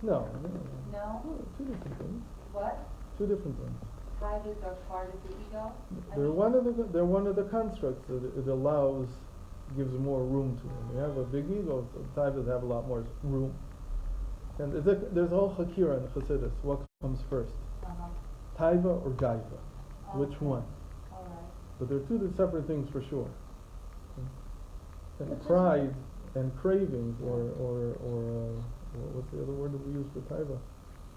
No. No? No, two different things. What? Two different things. Taivas are part of the ego? They're one of the constructs that it allows, gives more room to them. You have a big ego, so taivas have a lot more room. And there's a whole hakira in Chassidus. What comes first? Taiva or gaiva? Which one? All right. But they're two separate things for sure. And pride and cravings, or what's the other word that we use for taiva?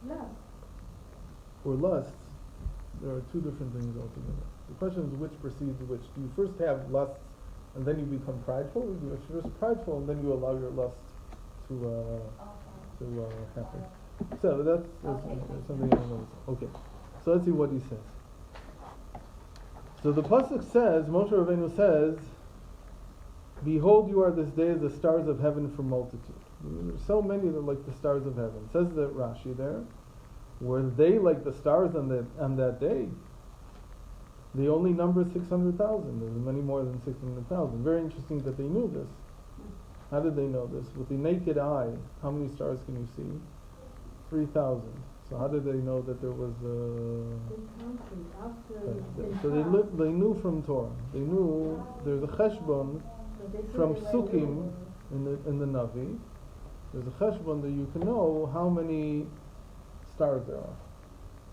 Lust. Or lusts. There are two different things altogether. The question is which precedes which. Do you first have lusts and then you become prideful, or you're first prideful and then you allow your lust to happen? So that's something I know. Okay. So let's see what he says. So the pasuk says, Moshe Rabbeinu says, "Behold, you are this day as the stars of heaven for multitude." There's so many that are like the stars of heaven. Says the Rashi there. Were they like the stars on that day? They only number 600,000. There's many more than 600,000. Very interesting that they knew this. How did they know this? With the naked eye, how many stars can you see? 3,000. So how did they know that there was so they knew from Torah. They knew there's a cheshbon from Sukkim in the Navi. There's a cheshbon that you can know how many stars there are.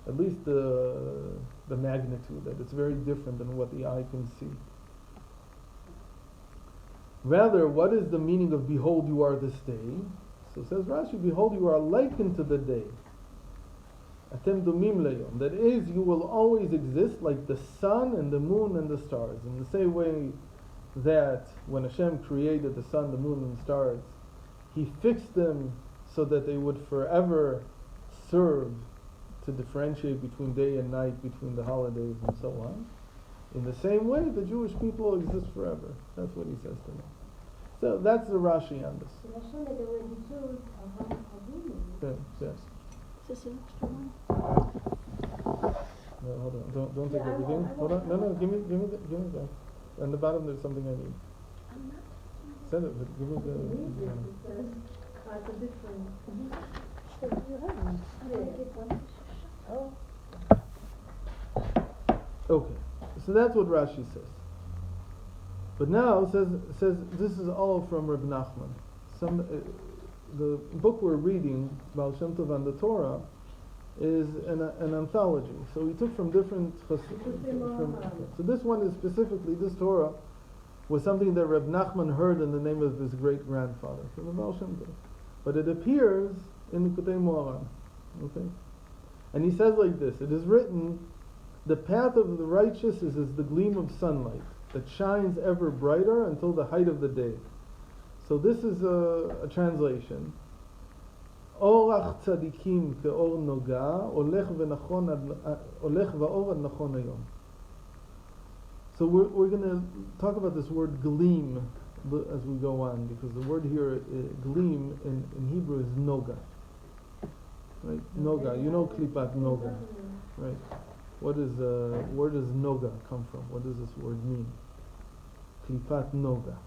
At least the magnitude, that it's very different than what the eye can see. Rather, what is the meaning of behold you are this day? So says Rashi, behold you are likened to the day. Atem dumim leyom. That is, you will always exist like the sun and the moon and the stars. In the same way that when Hashem created the sun, the moon and the stars, He fixed them so that they would forever serve to differentiate between day and night, between the holidays and so on. In the same way, the Jewish people exist forever. That's what he says to them. So that's the Rashi on this. Yes. Is this an extra one? No, hold on. Don't take everything. Hold on. No. Give me that. On the bottom, there's something I need. I'm not. Send it. But give me the. You have one. I might get one. Oh. Okay. So that's what Rashi says. But now says this is all from Reb Nachman. The book we're reading, Baal Shem Tov and the Torah, is an anthology. So we took from different. So this one is specifically, this Torah was something that Reb Nachman heard in the name of his great grandfather from the Baal Shem Tov, but it appears in Likutei Moharan. Okay, and he says like this: it is written, the path of the righteous is as the gleam of sunlight that shines ever brighter until the height of the day. So this is a translation. Orach tzadikim ke'or noga, olech va'or ad nachon hayom. So we're going to talk about this word gleam as we go on, because the word here, gleam in Hebrew is noga. Right? Noga. You know klipat noga. Right? Where does noga come from? What does this word mean? Klipat noga.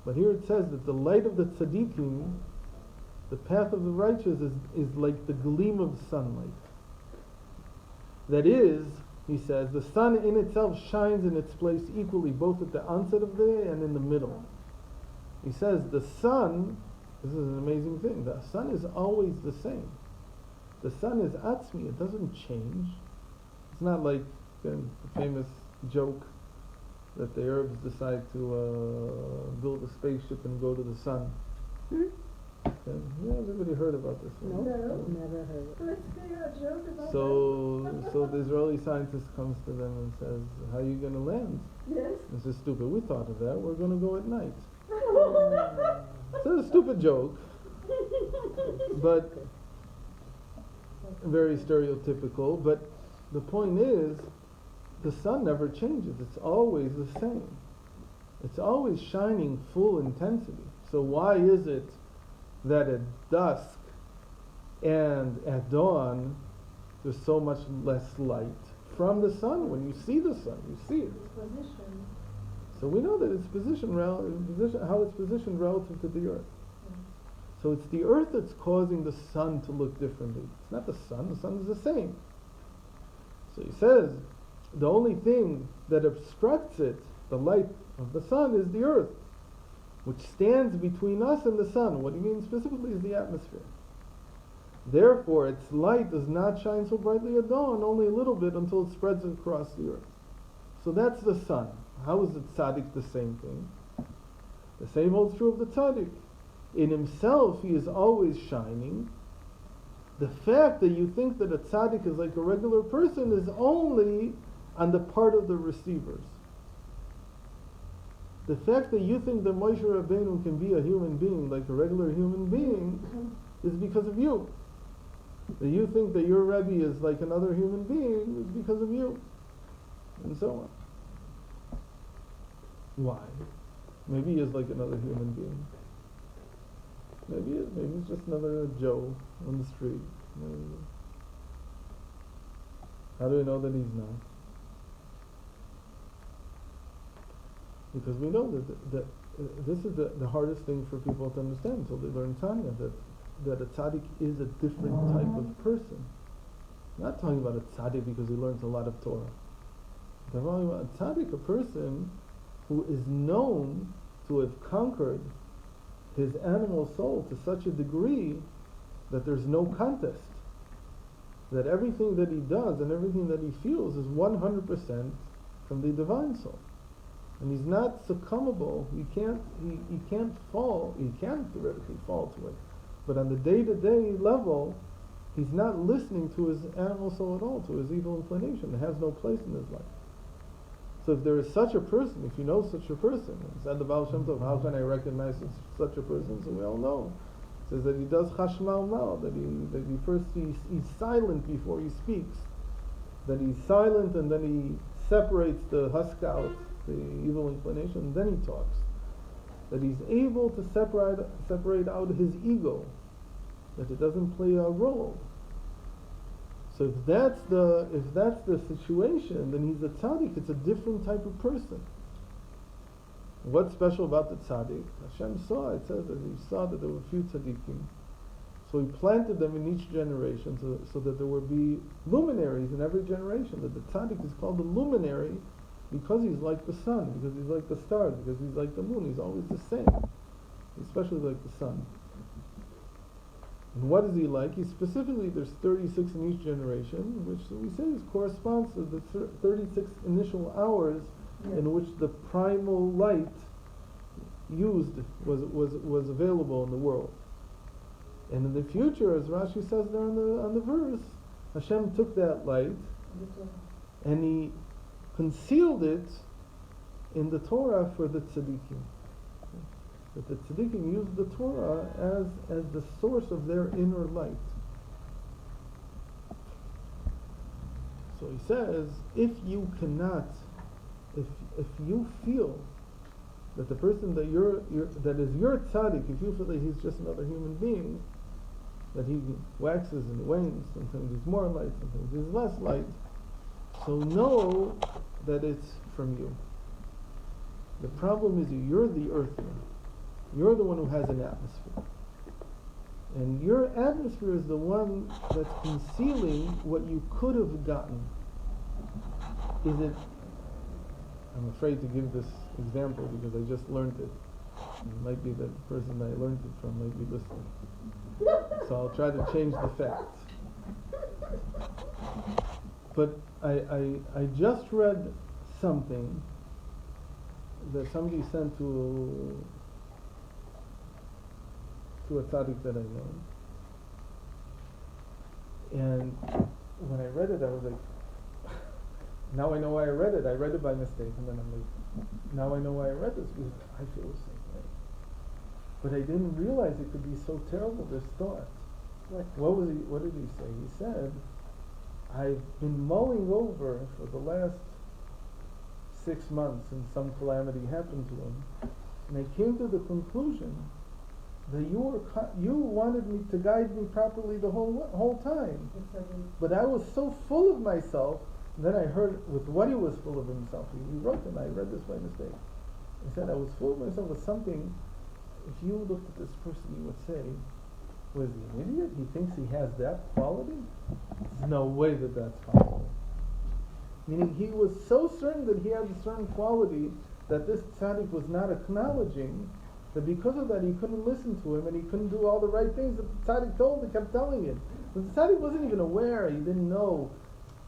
But here it says that the light of the tzaddikim, the path of the righteous, is like the gleam of sunlight. That is, he says, the sun in itself shines in its place equally, both at the onset of the day and in the middle. He says the sun, this is an amazing thing, the sun is always the same. The sun is atzmi, it doesn't change. It's not like the famous joke that the Arabs decide to build a spaceship and go to the sun. Yeah, everybody heard about this one. No, never heard it. Let's hear a joke about So the Israeli scientist comes to them and says, how are you going to land? Yes. This is stupid. We thought of that. We're going to go at night. So it's a stupid joke, but very stereotypical. But the point is, the sun never changes. It's always the same. It's always shining full intensity. So why is it that at dusk and at dawn there's so much less light from the sun? When you see the sun, you see it. Position. So we know that it's how it's positioned relative to the earth. So it's the earth that's causing the sun to look differently. It's not the sun is the same. So he says, the only thing that obstructs it, the light of the sun, is the earth, which stands between us and the sun. What he means specifically is the atmosphere. Therefore, its light does not shine so brightly at dawn, only a little bit until it spreads across the earth. So that's the sun. How is the tzaddik the same thing? The same holds true of the tzaddik. In himself, he is always shining. The fact that you think that a tzaddik is like a regular person is only on the part of the receivers. The fact that you think that Moshe Rabbeinu can be a human being like a regular human being is because of you. That you think that your Rebbe is like another human being is because of you. And so on. Why? Maybe he is like another human being. Maybe he's just another Joe on the street. Maybe. How do we know that he's not? Because we know that this is the hardest thing for people to understand until they learn Tanya, that a tzaddik is a different type of person. I'm not talking about a tzaddik because he learns a lot of Torah. I'm talking about a tzaddik, a person who is known to have conquered his animal soul to such a degree that there's no contest. That everything that he does and everything that he feels is 100% from the divine soul. And he's not succumbable. He can't fall. He can theoretically fall to it. But on the day-to-day level, he's not listening to his animal soul at all, to his evil inclination. It has no place in his life. So if there is such a person, if you know such a person, said the Baal Shem Tov, how can I recognize such a person? So we all know. It says that he does chashmal mal, that he first he's silent before he speaks, that he's silent and then he separates the husk out, the evil inclination, and then he talks. That he's able to separate out his ego, that it doesn't play a role. So if that's the situation, then he's a tzaddik. It's a different type of person. What's special about the tzaddik? Hashem saw, it says that he saw that there were few tzaddikim. So he planted them in each generation so that there would be luminaries in every generation. That the tzaddik is called the luminary because he's like the sun, because he's like the stars, because he's like the moon. He's always the same, especially like the sun. And what is he like? He's specifically, there's 36 in each generation, which we say corresponds to the 36 initial hours in which the primal light used was available in the world. And in the future, as Rashi says there on the verse, Hashem took that light and he concealed it in the Torah for the tzaddikim. That the tzaddikim use the Torah as the source of their inner light. So he says, if you feel that the person that that is your tzaddik, if you feel that he's just another human being, that he waxes and wanes, sometimes he's more light, sometimes he's less light, so know that it's from you. The problem is you're the earthman. You're the one who has an atmosphere. And your atmosphere is the one that's concealing what you could have gotten. Is it... I'm afraid to give this example because I just learned it. It might be the person I learned it from might be listening. So I'll try to change the facts. But I just read something that somebody sent to a tzaddik that I know. And when I read it, I was like, now I know why I read it. I read it by mistake, and then I'm like, now I know why I read this, because I feel the same way. But I didn't realize it could be so terrible, this thought. What did he say? He said, I've been mulling over for the last 6 months since some calamity happened to him, and I came to the conclusion that you wanted me to guide me properly the whole time. But I was so full of myself, then I heard with what he was full of himself. He wrote, and I read this by mistake. He said, I was full of myself with something if you looked at this person, you would say, was he an idiot? He thinks he has that quality? There's no way that that's possible. Meaning he was so certain that he had a certain quality that this tzaddik was not acknowledging, that because of that he couldn't listen to him and he couldn't do all the right things that the tzaddik told him, kept telling him. But the tzaddik wasn't even aware, he didn't know.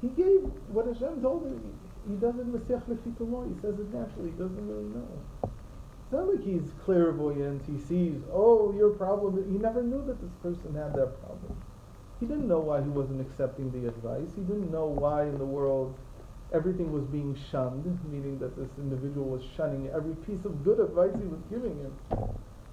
He gave what Hashem told him. He does it Mesiach Lefitumo, he says it naturally, he doesn't really know. It's not like he's clairvoyant, he sees, oh, your problem, he never knew that this person had that problem. He didn't know why he wasn't accepting the advice, he didn't know why in the world everything was being shunned, meaning that this individual was shunning every piece of good advice he was giving him.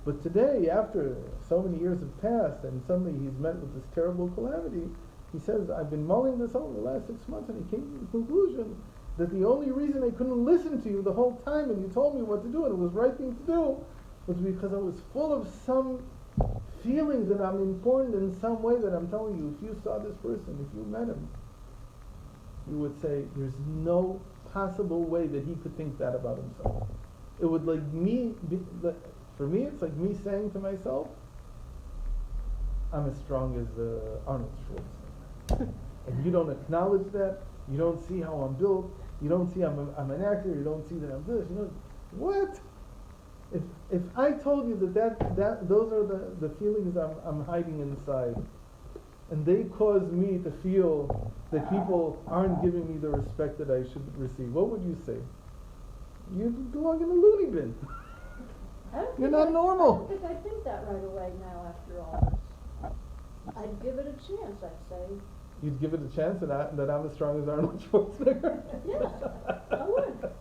But today, after so many years have passed, and suddenly he's met with this terrible calamity, he says, I've been mulling this over the last 6 months, and he came to the conclusion that the only reason I couldn't listen to you the whole time and you told me what to do and it was the right thing to do was because I was full of some feeling that I'm important in some way, that I'm telling you, if you saw this person, if you met him, you would say, there's no possible way that he could think that about himself. It would for me, it's like me saying to myself, I'm as strong as Arnold Schwarzenegger. And you don't acknowledge that, you don't see how I'm built, you don't see I'm an actor, you don't see that I'm this, what? If I told you that those are the feelings I'm hiding inside, and they cause me to feel that people aren't giving me the respect that I should receive, what would you say? You belong in the loony bin. You're not normal. I don't think I think that right away now after all this. I'd give it a chance, I'd say. You'd give it a chance that I'm as strong as Arnold Schwarzenegger? Yes, I would.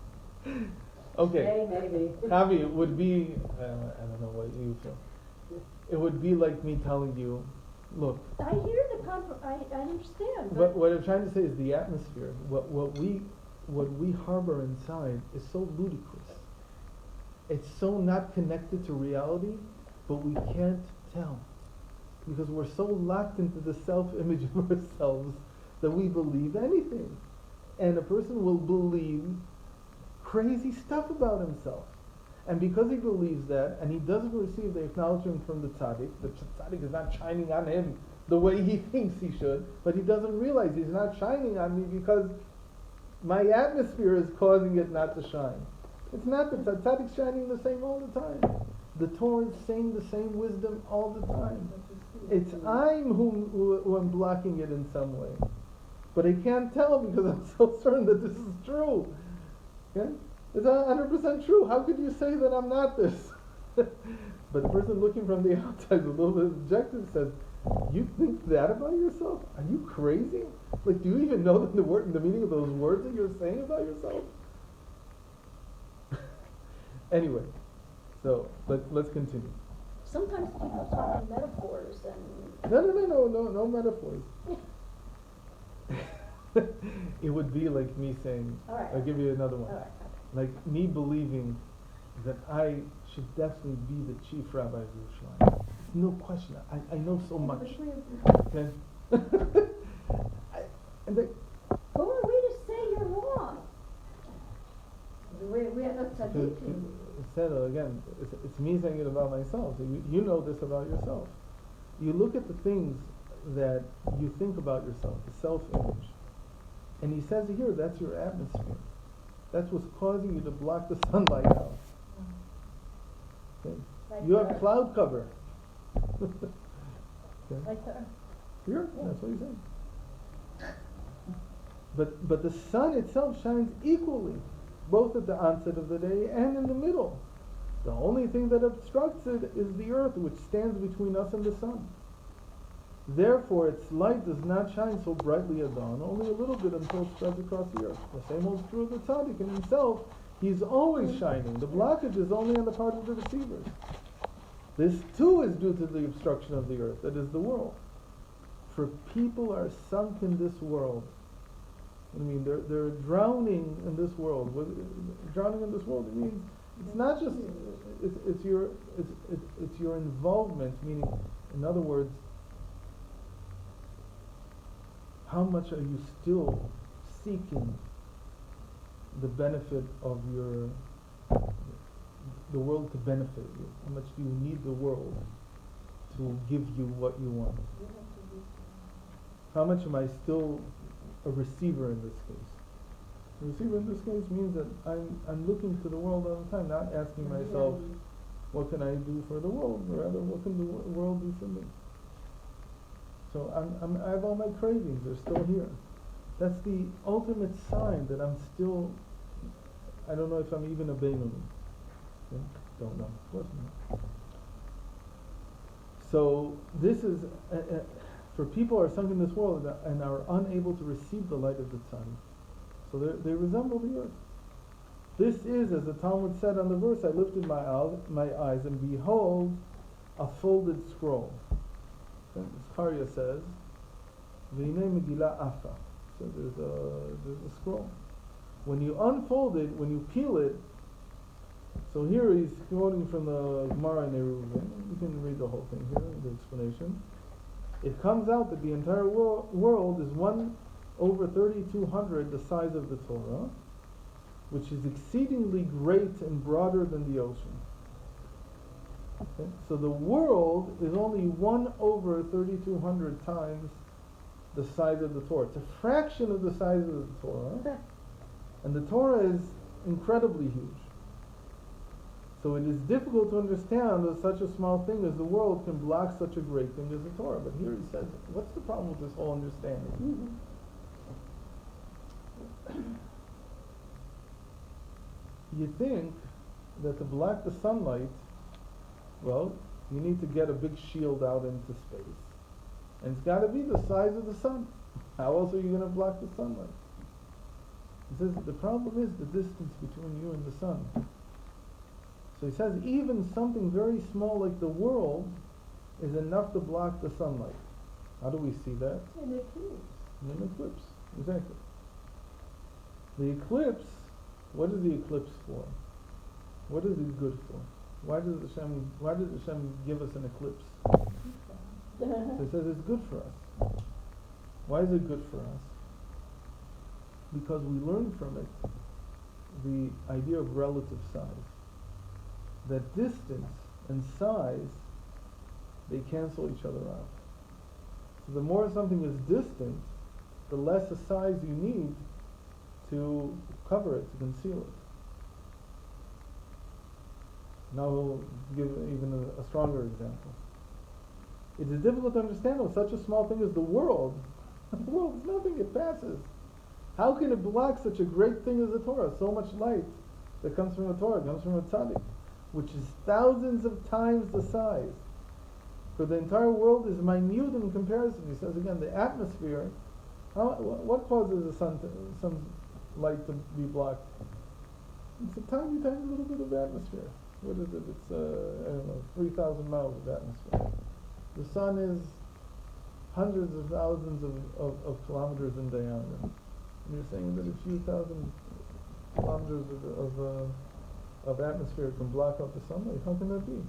Okay. Maybe. Javi, it would be, I don't know what you feel. It would be like me telling you, look. I hear I understand. But what I'm trying to say is the atmosphere, what we harbor inside is so ludicrous. It's so not connected to reality, but we can't tell. Because we're so locked into the self-image of ourselves that we believe anything. And a person will believe crazy stuff about himself. And because he believes that, and he doesn't receive the acknowledgement from the tzaddik is not shining on him the way he thinks he should, but he doesn't realize he's not shining on me because my atmosphere is causing it not to shine. It's not that the tzaddik's shining the same all the time. The Torah is saying the same wisdom all the time. It's I'm who am blocking it in some way. But I can't tell because I'm so certain that this is true. Okay? It's 100% true. How could you say that I'm not this? But the person looking from the outside, a little bit objective, says, you think that about yourself? Are you crazy? Like, do you even know the meaning of those words that you're saying about yourself? Anyway, so let's continue. Sometimes people talk in metaphors and... No metaphors. It would be like me saying, All right. I'll give you another one. All right. Like me believing that I should definitely be the chief rabbi of Yerushalayim. No question. I know so much. Okay? Who are we to say you're wrong? We are not tzaddikim. Again, it's me saying it about myself. So you know this about yourself. You look at the things that you think about yourself, the self-image. And he says here, that's your atmosphere. That's what's causing you to block the sunlight out. Okay? Like You have cloud cover. Okay? Like her. Here, that's what he's saying. But the sun itself shines equally, both at the onset of the day and in the middle. The only thing that obstructs it is the earth, which stands between us and the sun. Therefore, its light does not shine so brightly at dawn, only a little bit until it spreads across the earth. The same holds true of the tzaddik in himself. He's always shining. The blockage is only on the part of the deceivers. This too is due to the obstruction of the earth, that is the world. For people are sunk in this world. I mean, they're drowning in this world. Drowning in this world, it means it's not just it's your involvement. Meaning, in other words, how much are you still seeking the benefit of the world to benefit you? How much do you need the world to give you what you want? You have to be. How much am I still a receiver in this case? A receiver in this case means that I'm looking to the world all the time, not asking myself, what can I do for the world, or rather, what can the world do for me? So I have all my cravings, they're still here. That's the ultimate sign that I'm still, I don't know if I'm even a Beinoni. Okay? Don't know, of course not. So this is, for people who are sunk in this world and are unable to receive the light of the sun, so they resemble the earth. This is, as the Talmud said on the verse, I lifted my eyes and behold a folded scroll. Zechariah says, V'hinei Megillah Afa. So there's a scroll. When you unfold it, when you peel it, so here he's quoting from the Gemara in Eruvin. You can read the whole thing here, the explanation. It comes out that the entire world is 1/3200 the size of the Torah, which is exceedingly great and broader than the ocean. Okay? So the world is only 1/3200 times the size of the Torah. It's a fraction of the size of the Torah, and the Torah is incredibly huge. So it is difficult to understand that such a small thing as the world can block such a great thing as the Torah. But here he says, what's the problem with this whole understanding? You think that to block the sunlight, well, you need to get a big shield out into space. And it's got to be the size of the sun. How else are you going to block the sunlight? He says the problem is the distance between you and the sun. So he says even something very small like the world is enough to block the sunlight. How do we see that? In an eclipse. In an eclipse, exactly. The eclipse, what is the eclipse for? What is it good for? Why does Hashem give us an eclipse? So he says it's good for us. Why is it good for us? Because we learn from it the idea of relative size. That distance and size, they cancel each other out. So the more something is distant, the less a size you need to cover it, to conceal it. Now we'll give even a stronger example. It is difficult to understand with such a small thing as the world. The world is nothing, it passes. How can it block such a great thing as the Torah? So much light that comes from the Torah, comes from a tzaddik, which is thousands of times the size. For the entire world is minute in comparison. He says again, the atmosphere, what causes the sun's light to be blocked? It's a tiny, tiny little bit of atmosphere. What is it? It's, 3,000 miles of atmosphere. The sun is hundreds of thousands of kilometers in diameter. And you're saying that a few thousand kilometers of atmosphere can block out the sunlight. How can that be?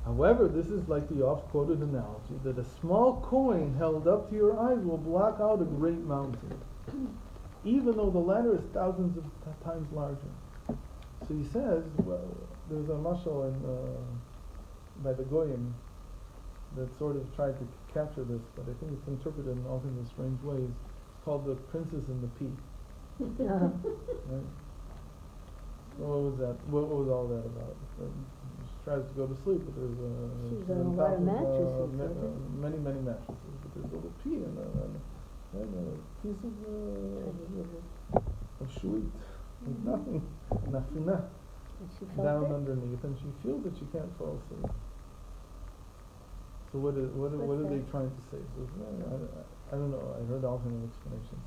However, this is like the oft-quoted analogy that a small coin held up to your eyes will block out a great mountain, even though the latter is thousands of times larger. So he says, well, there's a mashal by the Goyim that sort of tried to capture this, but I think it's interpreted in all kinds of strange ways. It's called The Princess and the Pea. Right? Well, what was that? What was all that about? She tries to go to sleep, but there's she's on a lot of mattresses. Many mattresses, but there's a little pea and a piece of shuit. There's nothing down underneath, and she feels that she can't fall asleep. So what are they trying to say? So, I don't know. I heard alternate explanations,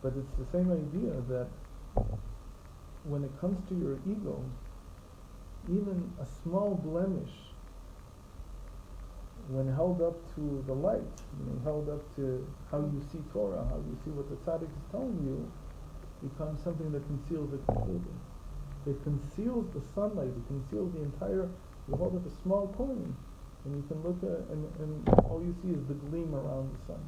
but it's the same idea that when it comes to your ego, even a small blemish, when held up to the light, held up to how you see Torah, how you see what the tzaddik is telling you, becomes something that conceals it completely. It conceals the sunlight, it conceals the entire, you hold up a small coin, and you can look at, and all you see is the gleam around the sun.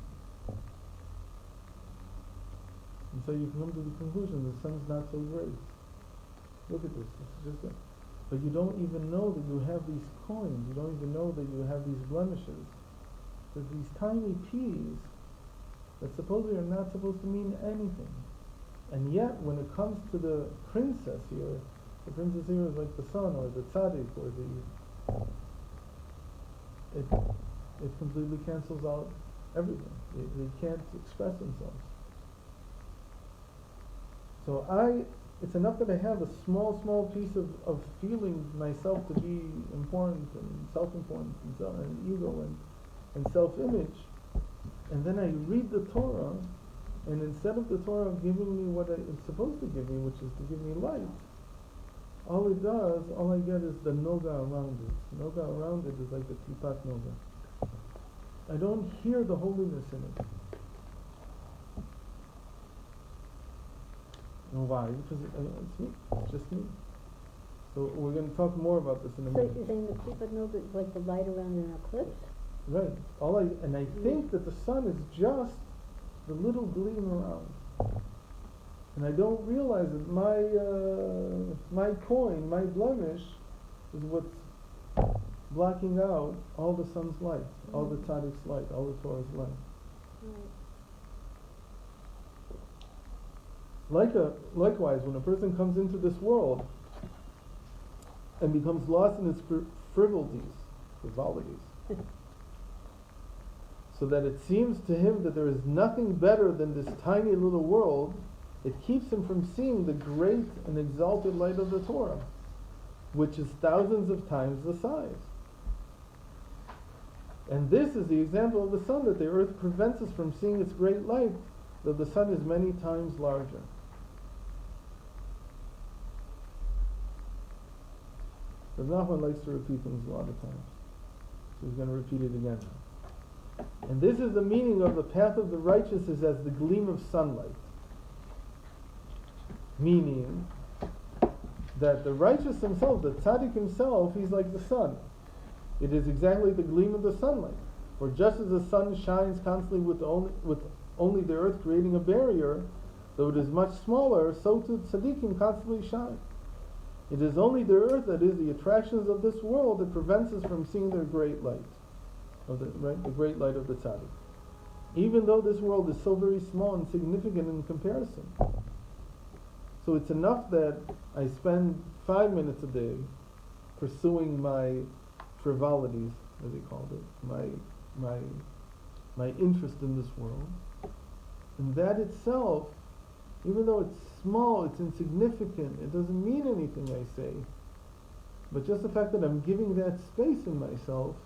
And so you come to the conclusion the sun's not so great. Look at this. This is just but you don't even know that you have these coins. You don't even know that you have these blemishes. There's these tiny peas that supposedly are not supposed to mean anything. And yet, when it comes to the princess here, the princess here is like the son or the tzaddik or it completely cancels out everything. They can't express themselves. So it's enough that I have a small piece of feeling myself to be important and self-important and ego and self-image, and then I read the Torah, and instead of the Torah giving me what it's supposed to give me, which is to give me light, all I get is the noga around it. Noga around it is like the klipat noga. I don't hear the holiness in it. And why? Because it's me. It's just me. So we're going to talk more about this in a So minute. you're saying the klipat noga is like the light around an eclipse? Right. I think that the sun is just the little gleam around. And I don't realize that my coin, my blemish, is what's blocking out all the sun's light, all the tzaddik's light, all the Torah's light. Likewise, when a person comes into this world and becomes lost in its frivolities, so that it seems to him that there is nothing better than this tiny little world, it keeps him from seeing the great and exalted light of the Torah, which is thousands of times the size. And this is the example of the sun, that the earth prevents us from seeing its great light, though the sun is many times larger. But Nachman likes to repeat things a lot of times, so he's going to repeat it again. And this is the meaning of the path of the righteous is as the gleam of sunlight. Meaning that the righteous himself, the tzaddik himself, he's like the sun. It is exactly the gleam of the sunlight. For just as the sun shines constantly with only the earth creating a barrier, though it is much smaller, so too tzaddikim constantly shine. It is only the earth, that is the attractions of this world, that prevents us from seeing their great light. The great light of the tzaddik. Even though this world is so very small and significant in comparison. So it's enough that I spend 5 minutes a day pursuing my frivolities, as he called it, my interest in this world. And that itself, even though it's small, it's insignificant, it doesn't mean anything, I say. But just the fact that I'm giving that space in myself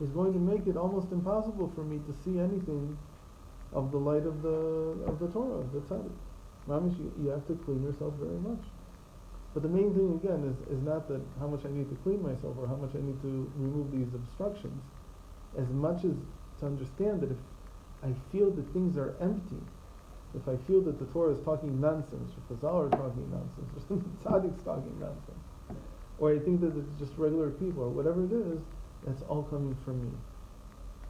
is going to make it almost impossible for me to see anything of the light of the Torah, of the tzaddik. Mamish, you have to clean yourself very much. But the main thing again is not that how much I need to clean myself or how much I need to remove these obstructions, as much as to understand that if I feel that things are empty, if I feel that the Torah is talking nonsense, or Chazal are talking nonsense, or the tzaddik's talking nonsense, or I think that it's just regular people, or whatever it is, that's all coming from me.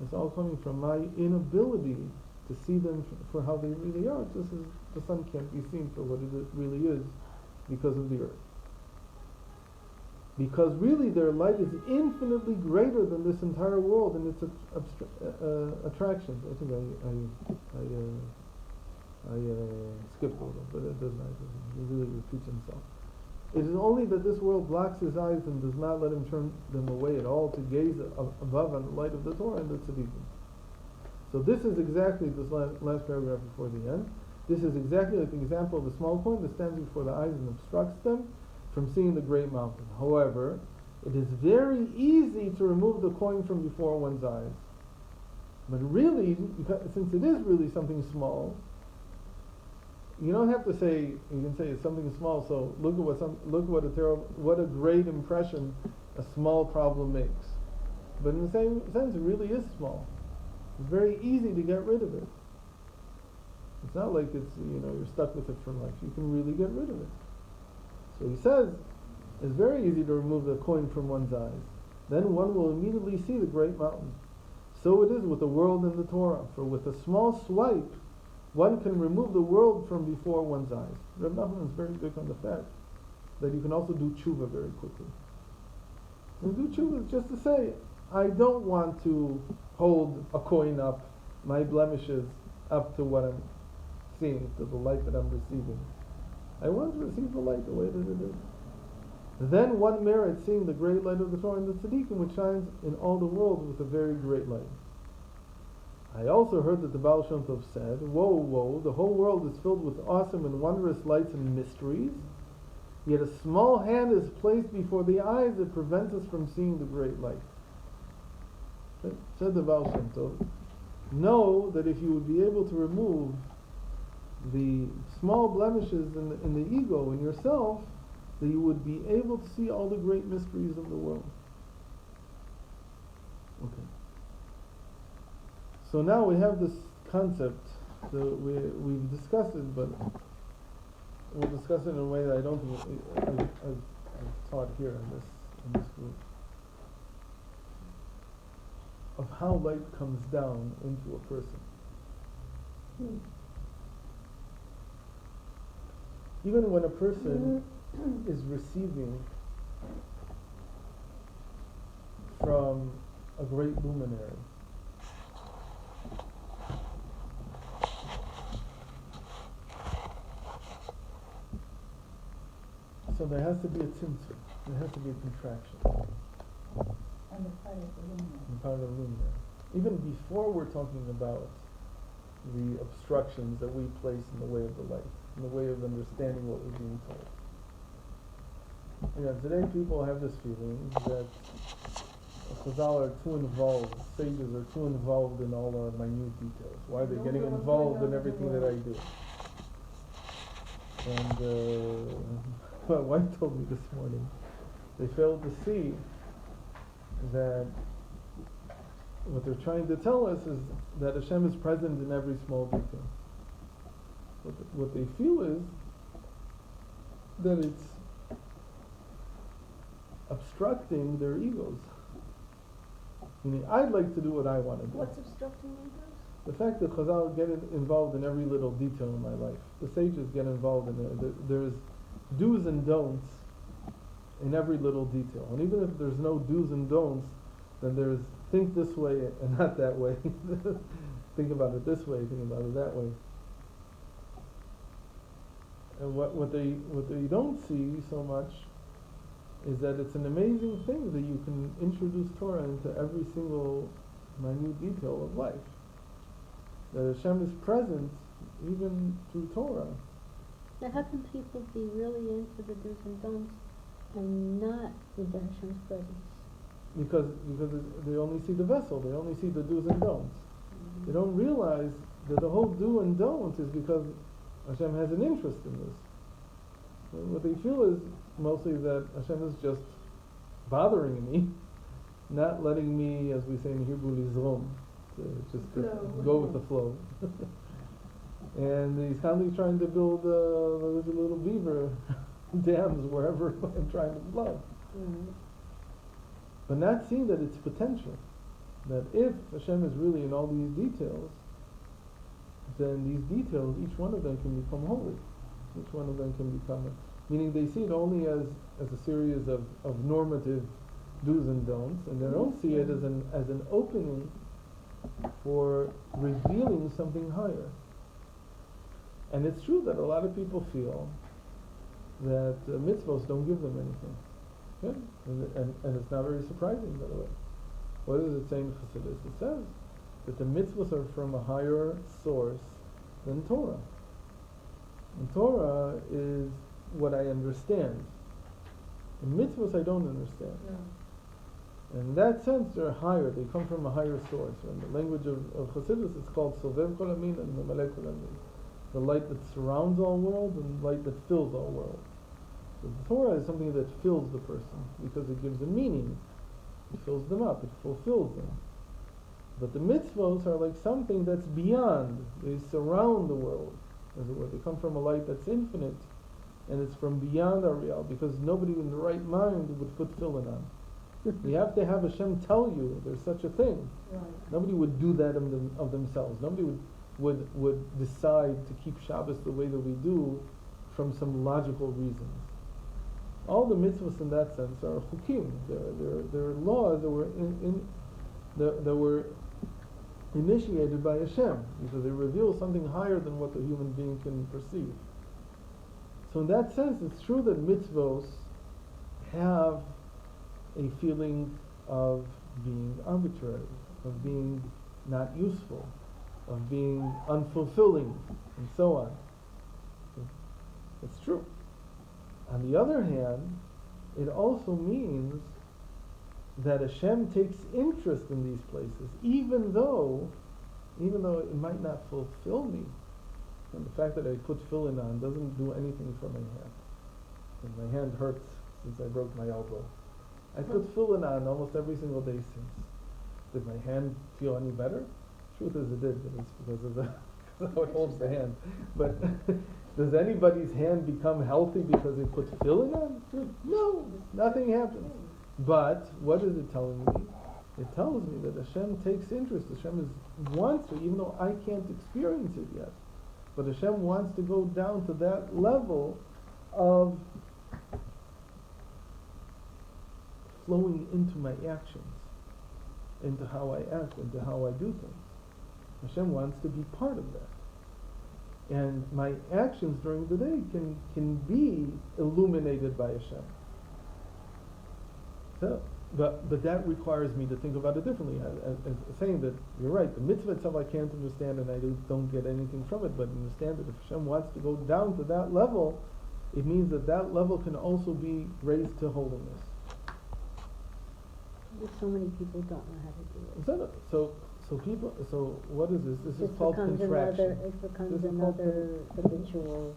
It's all coming from my inability to see them for how they really are. Just as the sun can't be seen for what it really is because of the earth. Because really their light is infinitely greater than this entire world and its attractions. I think I skipped a little, but it doesn't matter. He really repeats himself. It is only that this world blocks his eyes and does not let him turn them away at all to gaze above on the light of the Torah and the tzaddikim. So this is exactly this last paragraph before the end. This is exactly like the example of a small coin that stands before the eyes and obstructs them from seeing the great mountain. However, it is very easy to remove the coin from before one's eyes. But really, since it is really something small, you don't have to say. You can say it's something small. So look at what a great impression a small problem makes. But in the same sense, it really is small. It's very easy to get rid of it. It's not like it's you're stuck with it for life. You can really get rid of it. So he says it's very easy to remove the coin from one's eyes. Then one will immediately see the great mountain. So it is with the world and the Torah. For with a small swipe, one can remove the world from before one's eyes. Reb Nachman is very big on the fact that you can also do tshuva very quickly. And do tshuva is just to say, I don't want to hold a coin up, my blemishes up to what I'm seeing, to the light that I'm receiving. I want to receive the light the way that it is. Then one merits seeing the great light of the Torah and the Tzaddikim, which shines in all the world with a very great light. I also heard that the Baal Shem Tov said, woe, woe, the whole world is filled with awesome and wondrous lights and mysteries, yet a small hand is placed before the eyes that prevents us from seeing the great light. Said the Baal Shem Tov, know that if you would be able to remove the small blemishes in the ego, in yourself, that you would be able to see all the great mysteries of the world. Okay. So now we have this concept that we've discussed it, but we'll discuss it in a way that I don't think I've taught here in this group, of how light comes down into a person. Even when a person is receiving from a great luminary, so there has to be a tzimtzum, there has to be a contraction. On the part of the luminary. On the part of the luminary. Even before we're talking about the obstructions that we place in the way of the light, in the way of understanding what we're being told. Today people have this feeling that Chazal are too involved, sages are too involved in all the minute details. Why are they getting involved in everything that I do? And my wife told me this morning, they failed to see that what they're trying to tell us is that Hashem is present in every small detail. What they feel is that it's obstructing their egos. Meaning, I'd like to do what I want to do. What's obstructing egos? The fact that Chazal get involved in every little detail in my life, the sages get involved in it. There's do's and don'ts in every little detail. And even if there's no do's and don'ts, then there's think this way and not that way. Think about it this way, think about it that way. And what they don't see so much is that it's an amazing thing that you can introduce Torah into every single minute detail of life. That Hashem is present even through Torah. Now how can people be really into the do's and don'ts and not into Hashem's presence? Because they only see the vessel, they only see the do's and don'ts. They don't realize that the whole do and don't is because Hashem has an interest in this. And what they feel is mostly that Hashem is just bothering me, not letting me, as we say in Hebrew, lizrom, to go with the flow. And he's constantly trying to build little beaver dams wherever I'm trying to flow. But not seeing that it's potential. That if Hashem is really in all these details, then these details, each one of them can become holy. Each one of them can become, meaning they see it only as a series of normative do's and don'ts, and they don't see it as an opening for revealing something higher. And it's true that a lot of people feel that mitzvos don't give them anything. Yeah? And it's not very surprising, by the way. What does it say in Chassidus? It says that the mitzvahs are from a higher source than Torah. And Torah is what I understand. And mitzvahs I don't understand. No. And in that sense, they're higher. They come from a higher source. In the language of Chassidus, it's called Sovev Kol Amin and Memelech Kol Amin. The light that surrounds all world and the light that fills all world. So the Torah is something that fills the person because it gives them meaning. It fills them up. It fulfills them. But the mitzvos are like something that's beyond. They surround the world, as it were. They come from a light that's infinite, and it's from beyond our reality, because nobody in the right mind would put tefillin on. You have to have Hashem tell you there's such a thing. Right. Nobody would do that of themselves. Nobody would decide to keep Shabbos the way that we do from some logical reasons. All the mitzvahs in that sense are chukim. They're laws that were that were initiated by Hashem, because they reveal something higher than what the human being can perceive. So in that sense, it's true that mitzvos have a feeling of being arbitrary, of being not useful, of being unfulfilling, and so on. It's true. On the other hand, it also means that Hashem takes interest in these places, even though it might not fulfill me. And the fact that I put tefillin on doesn't do anything for my hand. And my hand hurts since I broke my elbow. I put tefillin on almost every single day since. Did my hand feel any better? Truth is, it did, but it's because of how it holds the hand. But does anybody's hand become healthy because they put tefillin on? No, nothing happens. But what is it telling me? It tells me that Hashem takes interest. Hashem wants to, even though I can't experience it yet. But Hashem wants to go down to that level of flowing into my actions, into how I act, into how I do things. Hashem wants to be part of that. And my actions during the day can be illuminated by Hashem. So, but that requires me to think about it differently. As saying that you're right, the mitzvah itself I can't understand and I don't get anything from it, but understand that if Hashem wants to go down to that level, it means that level can also be raised to holiness. So many people don't know how to do it. So what is this? This is called contraction. It becomes another habitual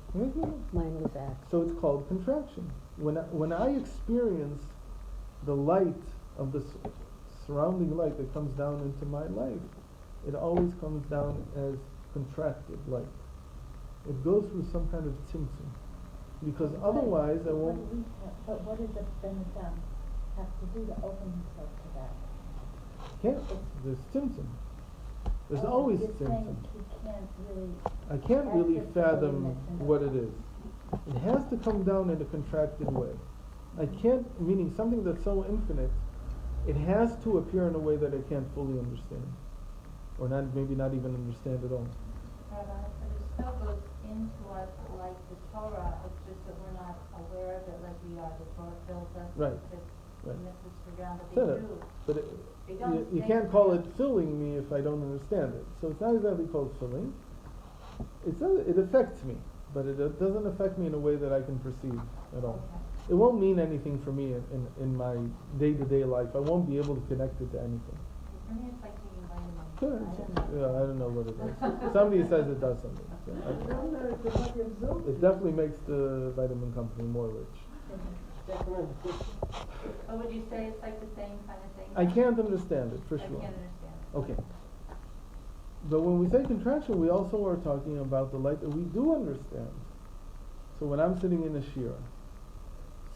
mindless act. So it's called contraction. When I experience the light of the surrounding light that comes down into my life, it always comes down as contracted light. It goes through some kind of tzimtzum, because otherwise I won't. But what does the Ben Adam have to do to open himself to that? There's tzimtzum. There's always you're saying tzimtzum. he can't really. I can't really access fathom holiness in what it. it is. It has to come down in a contracted way. I can't, meaning something that's so infinite, it has to appear in a way that I can't fully understand, or maybe not even understand at all. But it still goes into us like the Torah. It's just that we're not aware of it like we are. The Torah fills us. Right. The mitzvahs for ground, but So they that- do. But They don't you think can't call it filling me if I don't understand it. So it's not exactly called filling. It affects me, but it doesn't affect me in a way that I can perceive at all. Okay. It won't mean anything for me in my day-to-day life. I won't be able to connect it to anything. For me, it's like taking vitamins. Sure, I don't know what it is. Somebody says it does something. So it definitely makes the vitamin company more rich. But would you say it's like the same kind of thing? I can't understand it, for I sure. can't understand. Okay. But when we say contraction, we also are talking about the light that we do understand. So when I'm sitting in a shir,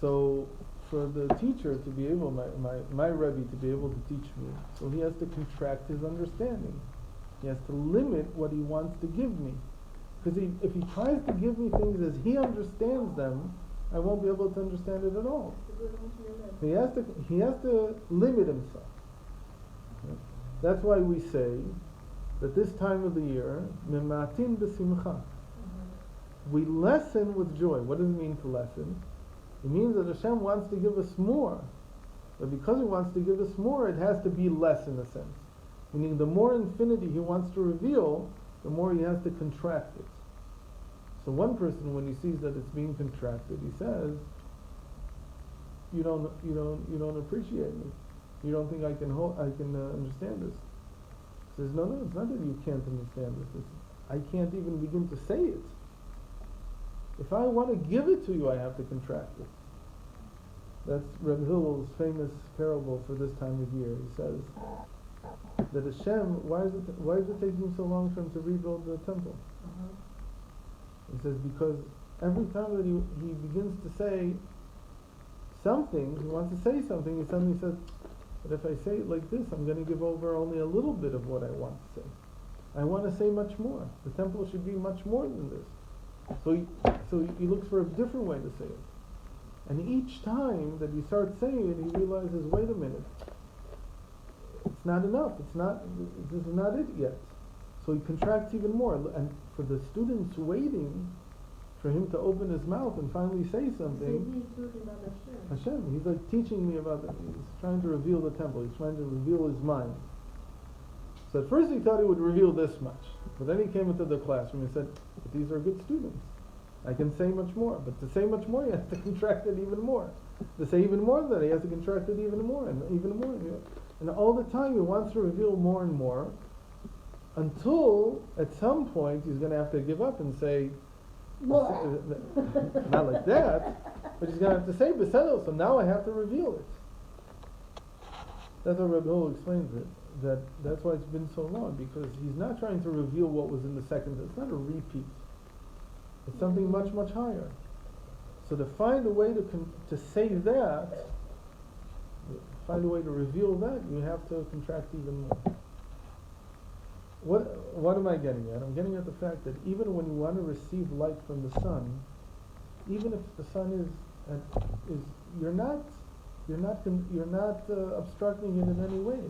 so for the teacher to be able, my Rebbe to be able to teach me, so he has to contract his understanding. He has to limit what he wants to give me. Because if he tries to give me things as he understands them, I won't be able to understand it at all. He has to limit himself. That's why we say that this time of the year, mematin b'simcha, we lessen with joy. What does it mean to lessen? It means that Hashem wants to give us more. But because He wants to give us more, it has to be less in a sense. Meaning the more infinity He wants to reveal, the more He has to contract it. So one person, when he sees that it's being contracted, he says, "You don't appreciate me. You don't think I can understand this." He says, "No, it's not that you can't understand this. I can't even begin to say it. If I want to give it to you, I have to contract it." That's Reb Hillel's famous parable for this time of year. He says that Hashem, why is it taking so long for him to rebuild the temple? He says because every time that he begins to say something, he wants to say something, he suddenly says, "But if I say it like this, I'm going to give over only a little bit of what I want to say. I want to say much more. The temple should be much more than this." So he looks for a different way to say it. And each time that he starts saying it, he realizes, wait a minute, it's not enough. This is not it yet. So he contracts even more. And for the students waiting for him to open his mouth and finally say something, Hashem, he's like teaching me about it. He's trying to reveal the temple. He's trying to reveal his mind. So at first he thought he would reveal this much. But then he came into the classroom and said, but these are good students. I can say much more. But to say much more, he has to contract it even more. To say even more than that, he has to contract it even more and even more. And all the time he wants to reveal more and more, until at some point he's going to have to give up and say, not like that, but he's going to have to say, Beseder, so now I have to reveal it. That's how Rabbi Hillel explains it. That's why it's been so long, because he's not trying to reveal what was in the second. It's not a repeat. It's something much, much higher. So to find a way to say that, find a way to reveal that, you have to contract even more. What am I getting at? I'm getting at the fact that even when you want to receive light from the sun, even if the sun is you're not obstructing it in any way.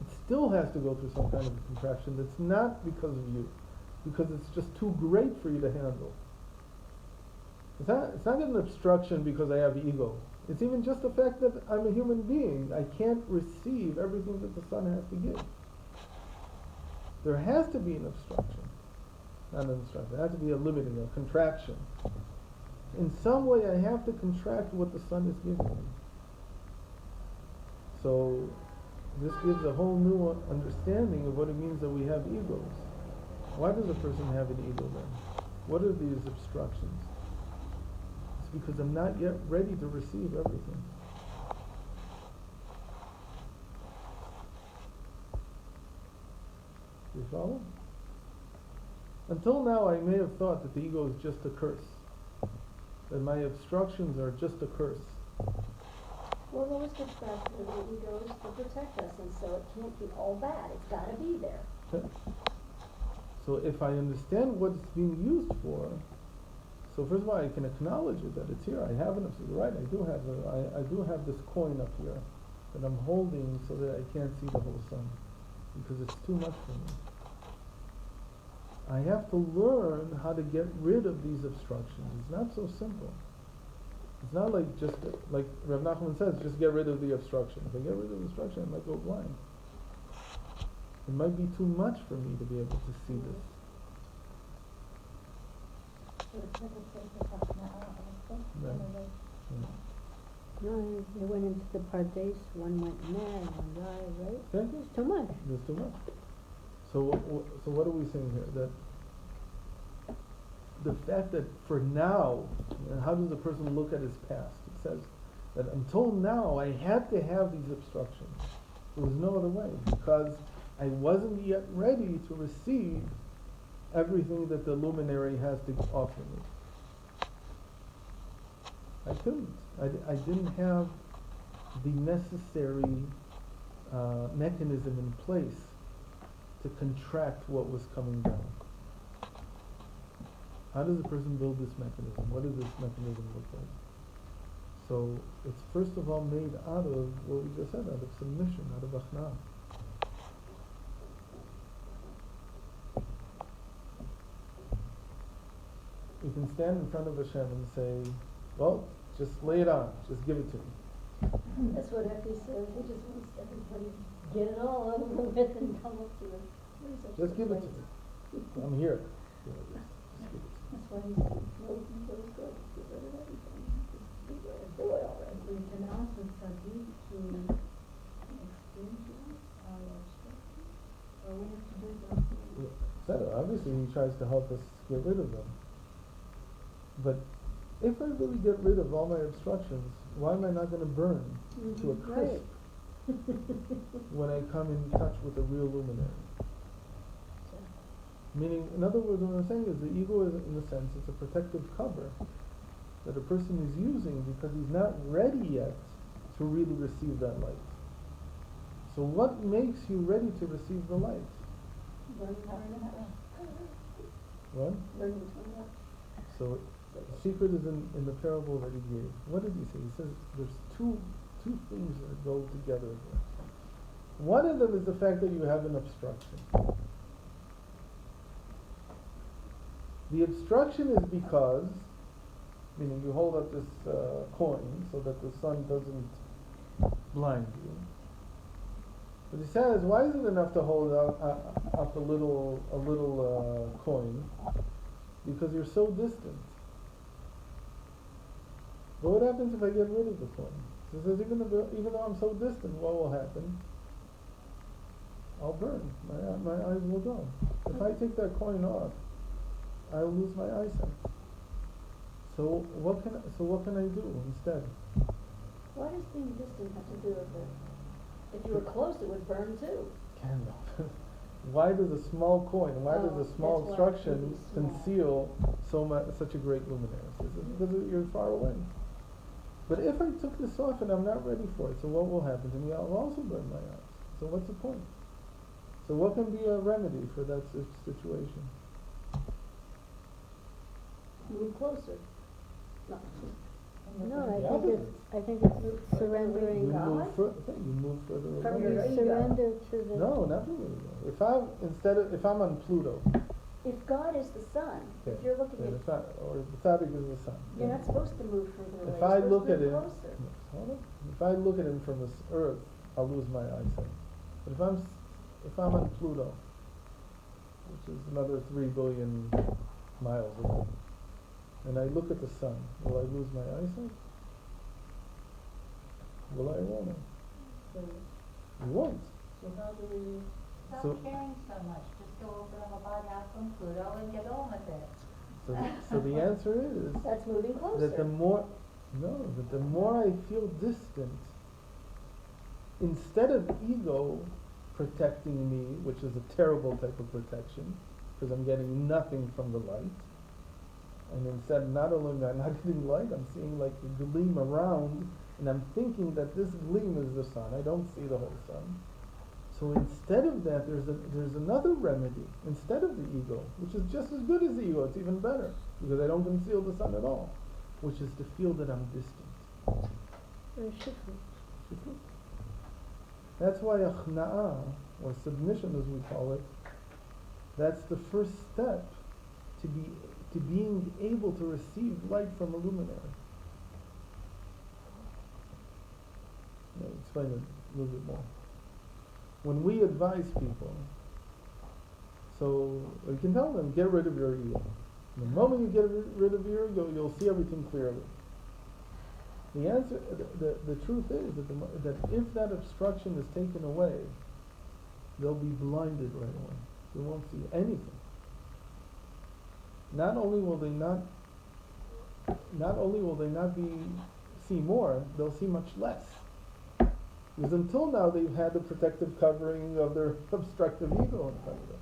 It still has to go through some kind of a contraction that's not because of you, because it's just too great for you to handle. It's not an obstruction because I have ego. It's even just the fact that I'm a human being. I can't receive everything that the sun has to give. There has to be an obstruction. Not an obstruction. There has to be a limiting, a contraction. In some way I have to contract what the sun is giving me. So this gives a whole new understanding of what it means that we have egos. Why does a person have an ego then? What are these obstructions? It's because I'm not yet ready to receive everything. You follow? Until now I may have thought that the ego is just a curse. That my obstructions are just a curse. Well, those distractions of the ego is to protect us, and so it can't be all bad. It's got to be there. Okay. So if I understand what it's being used for, so first of all I can acknowledge it, that it's here. I have an obstruction. Right, I do have this coin up here that I'm holding so that I can't see the whole sun, because it's too much for me. I have to learn how to get rid of these obstructions. It's not so simple. It's not like just, like Rav Nachman says, just get rid of the obstruction. If I get rid of the obstruction, I might go blind. It might be too much for me to be able to see this. Right. Yeah. No, they went into the Pardes, one went mad, one died, right? Yeah. There's too much. There's too much. So what are we saying here? That the fact that for now, and how does a person look at his past? It says that until now I had to have these obstructions. There was no other way, because I wasn't yet ready to receive everything that the luminary has to offer me. I couldn't. I didn't have the necessary mechanism in place to contract what was coming down. How does a person build this mechanism? What does this mechanism look like? So it's first of all made out of what we just said, out of submission, out of achnah. You can stand in front of Hashem and say, well, just lay it on, just give it to me. That's what Effie says. He just wants everybody to get it all over with and come up to him. Just give it to me. I'm here. Just give it to me. That's why he said, no, really good. Get rid of everything. Just do it already. We can ask the tzaddik to explain to us our obstruction, or we have to do it ourselves. Obviously he tries to help us get rid of them. But if I really get rid of all my obstructions, why am I not going to burn to a crisp when I come in touch with the real luminary? Meaning, in other words, what I'm saying is the ego is, in a sense, it's a protective cover that a person is using because he's not ready yet to really receive that light. So what makes you ready to receive the light? Learning how to What? learning to know. So The secret is in the parable that he gave. What did he say? He says there's two things that go together here. One of them is the fact that you have an obstruction. The obstruction is because, meaning you hold up this coin so that the sun doesn't blind you. But he says, why is it enough to hold up a little coin? Because you're so distant. But what happens if I get rid of the coin? He says, even though I'm so distant, what will happen? I'll burn. My eyes will go. If I take that coin off, I'll lose my eyesight. So what can I do instead? What does being distant have to do with it? If you were close, it would burn too. Candle. Why does a small coin, why does a small that's why it obstruction can be small. conceal such a great luminary? This is because you're far away. But if I took this off and I'm not ready for it, so what will happen to me? I'll also burn my eyes. So what's the point? So what can be a remedy for that situation? Move closer. No. No, I think it's surrendering. You God? move further From away. your You ego. surrender to the. No, not from your ego. If I'm on Pluto, If God is the sun, okay, if you're looking then at, it's not, or the tzaddik is the sun. you're not supposed to move further away. If You're I supposed look to at move it, closer. hold on. If I look at him from this earth, I'll lose my eyesight. But if I'm on Pluto, which is another 3 billion miles away, and I look at the sun, will I lose my eyesight? Will I or won't I? So, You won't. so how do we, Stop So- caring so much, just go over to Chabad from Pluto and get on with it. So the answer is That's moving closer. that the more I feel distant, instead of ego protecting me, which is a terrible type of protection, because I'm getting nothing from the light, and instead not only am I not getting light, I'm seeing like the gleam around, and I'm thinking that this gleam is the sun. I don't see the whole sun. So instead of that, there's another remedy. Instead of the ego, which is just as good as the ego, it's even better, because I don't conceal the sun at all, which is to feel that I'm distant. Or shifting. That's why achna'ah, or submission as we call it, that's the first step to being able to receive light from a luminary. Let me explain it a little bit more. When we advise people, so we can tell them, get rid of your ego. The moment you get rid of your ego, you'll see everything clearly. The answer, the truth is that if that obstruction is taken away, they'll be blinded right away. They won't see anything. Not only will they not see more, they'll see much less. Because until now they've had the protective covering of their obstructive ego in front of them.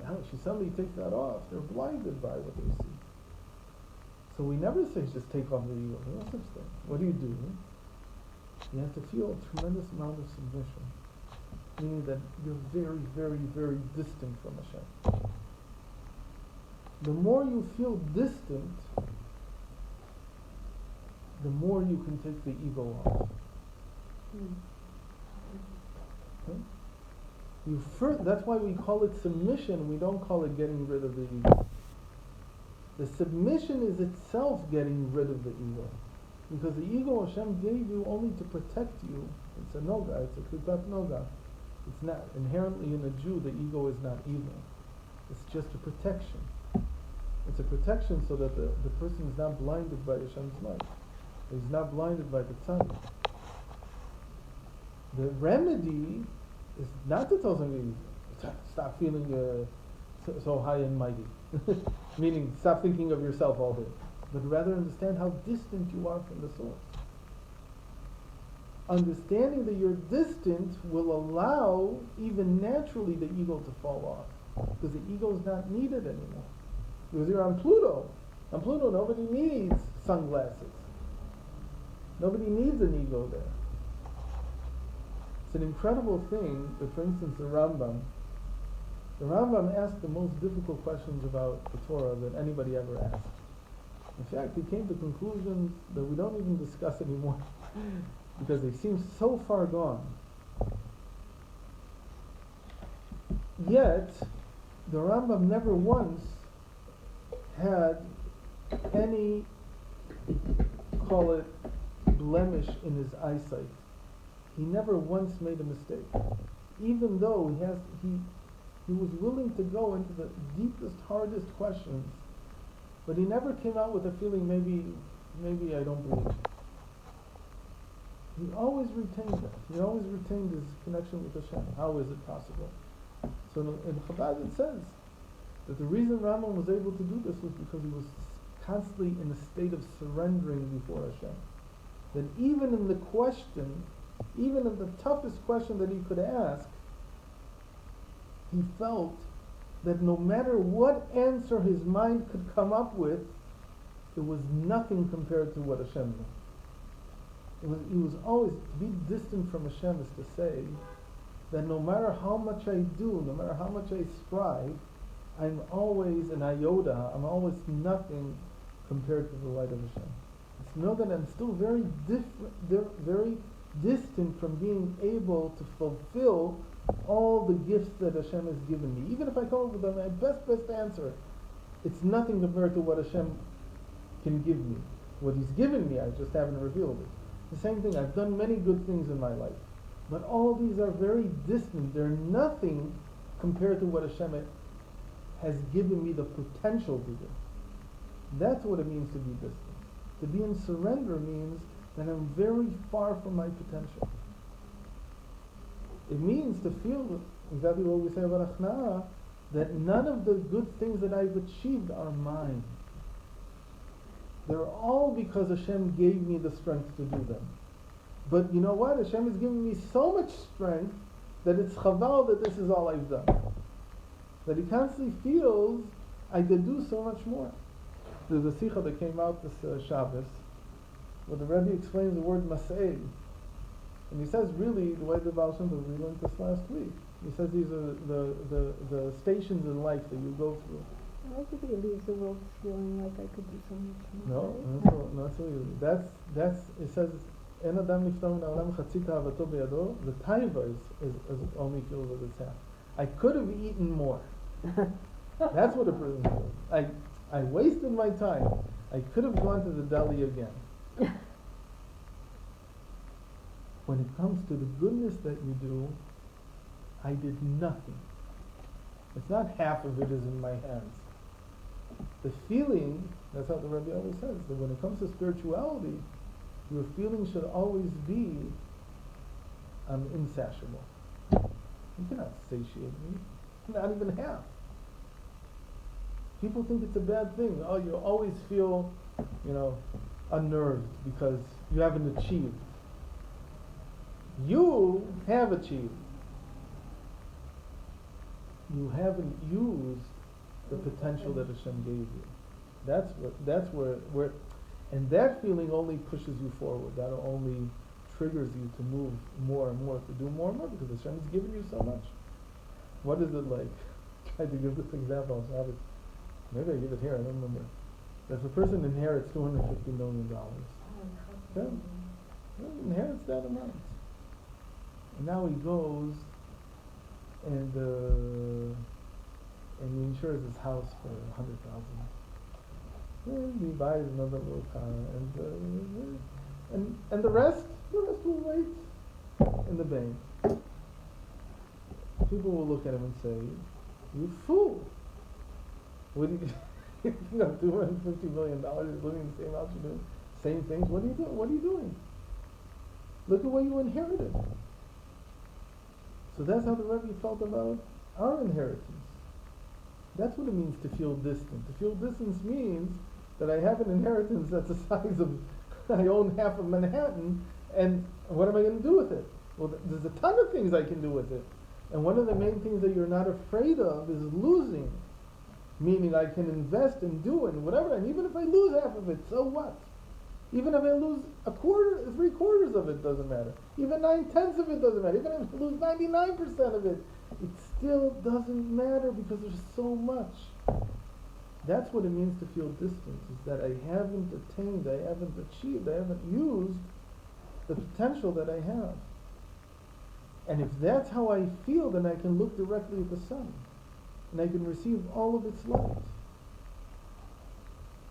Now if you suddenly take that off, they're blinded by what they see. So we never say just take off the ego. No such thing. What do? You have to feel a tremendous amount of submission. Meaning that you're very, very, very distant from Hashem. The more you feel distant, the more you can take the ego off. Okay? That's why we call it submission. We don't call it getting rid of the ego. The submission is itself getting rid of the ego. Because the ego Hashem gave you only to protect you. It's a noga, it's a kritat noga. It's not inherently in a Jew, the ego is not evil. It's just a protection. It's a protection so that the person is not blinded by Hashem's light. He's not blinded by the tzaddik. The remedy is not to tell somebody, stop feeling so high and mighty. Meaning, stop thinking of yourself all day. But rather understand how distant you are from the source. Understanding that you're distant will allow, even naturally, the ego to fall off. Because the ego is not needed anymore. Because you're on Pluto. On Pluto, nobody needs sunglasses. Nobody needs an ego there. It's an incredible thing that, for instance, the Rambam asked the most difficult questions about the Torah that anybody ever asked. In fact, he came to conclusions that we don't even discuss anymore because they seem so far gone. Yet, the Rambam never once had any, call it, blemish in his eyesight. He never once made a mistake. Even though he was willing to go into the deepest, hardest questions, but he never came out with a feeling, maybe I don't believe. He always retained that. He always retained his connection with Hashem. How is it possible? So in Chabad it says that the reason Rambam was able to do this was because he was constantly in a state of surrendering before Hashem. That even in the question, even in the toughest question that he could ask, he felt that no matter what answer his mind could come up with, it was nothing compared to what Hashem knew. He was always, to be distant from Hashem is to say that no matter how much I do, no matter how much I strive, I'm always an iota, I'm always nothing compared to the light of Hashem. It's know that I'm still very very distant from being able to fulfill all the gifts that Hashem has given me. Even if I come up with my best answer, it's nothing compared to what Hashem can give me. What He's given me, I just haven't revealed it. The same thing, I've done many good things in my life, but all these are very distant. They're nothing compared to what Hashem has given me the potential to do. That's what it means to be distant. To be in surrender means that I'm very far from my potential. It means to feel exactly what we say about Achna'ah, that none of the good things that I've achieved are mine. They're all because Hashem gave me the strength to do them. But you know what? Hashem has given me so much strength that it's chaval that this is all I've done. That he constantly feels I could do so much more. There's a sikha that came out this Shabbos where the Rebbe explains the word mas'ei. And he says really the way the Baal Shem Tov, we learned this last week. He says these are the stations in life that you go through. I like it leaves the world feeling like I could do so much more. No, not so easy. That's it says En Adam niftar min ha'olam chatzi ta'avato beyado. The taiva is only feels that it's half. I could have eaten more. That's what a person feels. I wasted my time. I could have gone to the deli again. When it comes to the goodness that you do, I did nothing. It's not half of it is in my hands. The feeling, that's how the Rebbe always says, that when it comes to spirituality, your feeling should always be, I'm insatiable. You cannot satiate me. Not even half. People think it's a bad thing. Oh, you always feel, unnerved because you haven't achieved. You have achieved. You haven't used the potential that Hashem gave you. That's where, and that feeling only pushes you forward. That only triggers you to move more and more, to do more and more, because Hashem has given you so much. What is it like? I tried to give this example. Maybe I give it here. I don't remember. If a person inherits $250 million, then he inherits that amount, and now he goes and he insures his house for $100,000. And he buys another little car, and the rest will wait in the bank. People will look at him and say, "You fool! What do you $250 million living in the same house, you're doing same things. What are you doing? What are you doing? Look at what you inherited." So that's how the Rebbe felt about our inheritance. That's what it means to feel distant. To feel distance means that I have an inheritance that's the size of, I own half of Manhattan, and what am I going to do with it? Well, there's a ton of things I can do with it. And one of the main things that you're not afraid of is losing. Meaning I can invest and do it and whatever, and even if I lose half of it, so what? Even if I lose a quarter, 3/4 of it doesn't matter. Even 9/10 of it doesn't matter. Even if I lose 99% of it, it still doesn't matter because there's so much. That's what it means to feel distant, is that I haven't attained, I haven't achieved, I haven't used the potential that I have. And if that's how I feel, then I can look directly at the sun, and I can receive all of its light.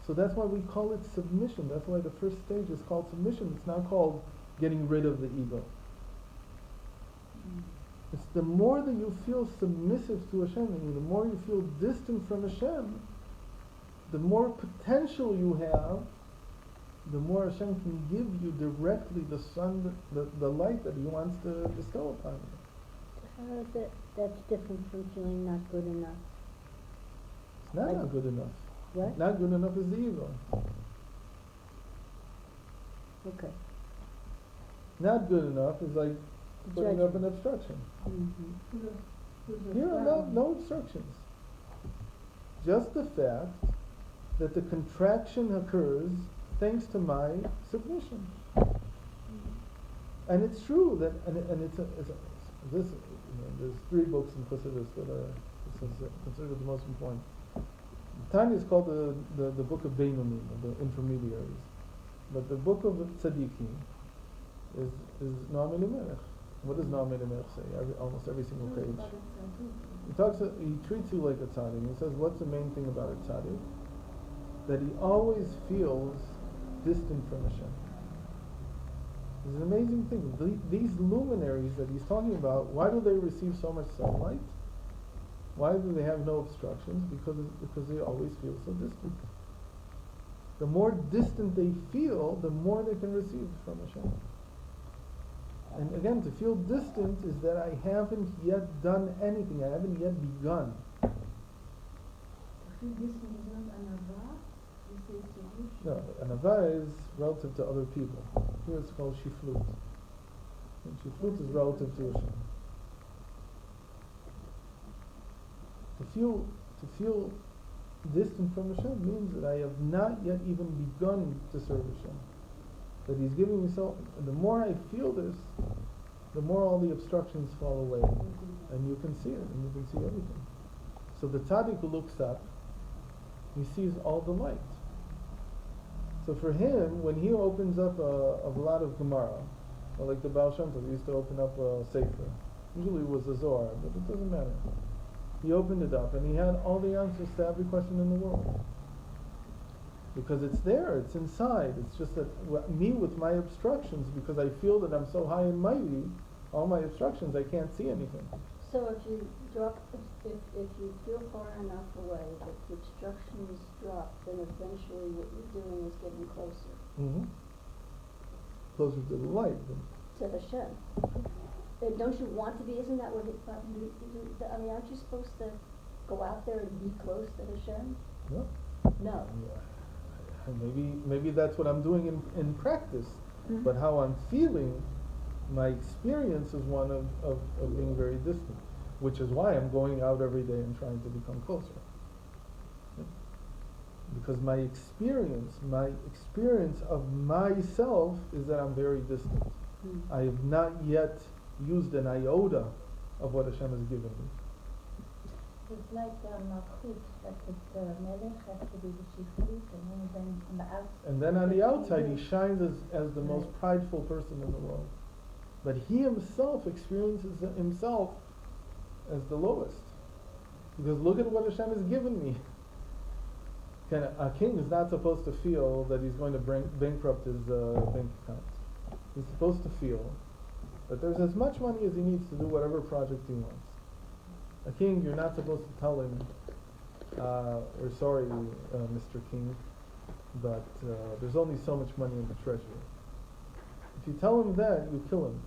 So that's why we call it submission. That's why the first stage is called submission. It's not called getting rid of the ego. It's the more that you feel submissive to Hashem, and the more you feel distant from Hashem, the more potential you have, the more Hashem can give you directly the sun, the light that He wants to bestow upon you. How is it that's different from feeling not good enough? It's not good enough. What? Not good enough is the ego. Okay. Not good enough is like putting up an obstruction. Here are no obstructions. Just the fact that the contraction occurs thanks to my submission. And it's true that, there's 3 books in Chassidus that are considered the most important. Tanya is called the book of Beinonim, the intermediaries. But the book of Tzaddikim is Noam Elimelech. What does Noam Elimelech say? Almost every single page. He treats you like a tzaddik. He says, what's the main thing about a tzaddik? That he always feels distant from Hashem. It's an amazing thing. These luminaries that he's talking about, why do they receive so much sunlight? Why do they have no obstructions? Because they always feel so distant. The more distant they feel, the more they can receive from Hashem. And again, to feel distant is that I haven't yet done anything. I haven't yet begun. To feel distant is not anava. This is submission. No, anava is relative to other people. Here it's called shiflut. And shiflut is relative to Hashem. To feel distant from Hashem means that I have not yet even begun to serve Hashem. That He's giving me so. The more I feel this, the more all the obstructions fall away, and you can see it, and you can see everything. So the tzaddik who looks up, he sees all the light. So for him, when he opens up a lot of Gemara, or like the Baal Shem Tov, he used to open up a Sefer. Usually it was a Zohar, but it doesn't matter. He opened it up, and he had all the answers to every question in the world. Because it's there, it's inside. It's just that me with my obstructions, because I feel that I'm so high and mighty, all my obstructions, I can't see anything. So if you drop, if you feel far enough away that the obstructions drop, then eventually what you're doing is getting closer Closer to the light. to Hashem. Don't you want to be? Isn't that what I mean, aren't you supposed to go out there and be close to Hashem? No. No. Maybe that's what I'm doing in practice. But how I'm feeling, my experience is one of being very distant, which is why I'm going out every day and trying to become closer. Because my experience of myself is that I'm very distant. I have not yet used an iota of what Hashem has given me. It's like malchut, that the melech has to be the shiflut, and then on the outside. And then on the outside, he shines as the most prideful person in the world. But he himself experiences himself as the lowest. Because look at what Hashem has given me. A king is not supposed to feel that he's going to bankrupt his bank account. He's supposed to feel that there's as much money as he needs to do whatever project he wants. A king, you're not supposed to tell him, we're sorry, Mr. King, but there's only so much money in the treasury. If you tell him that, you kill him.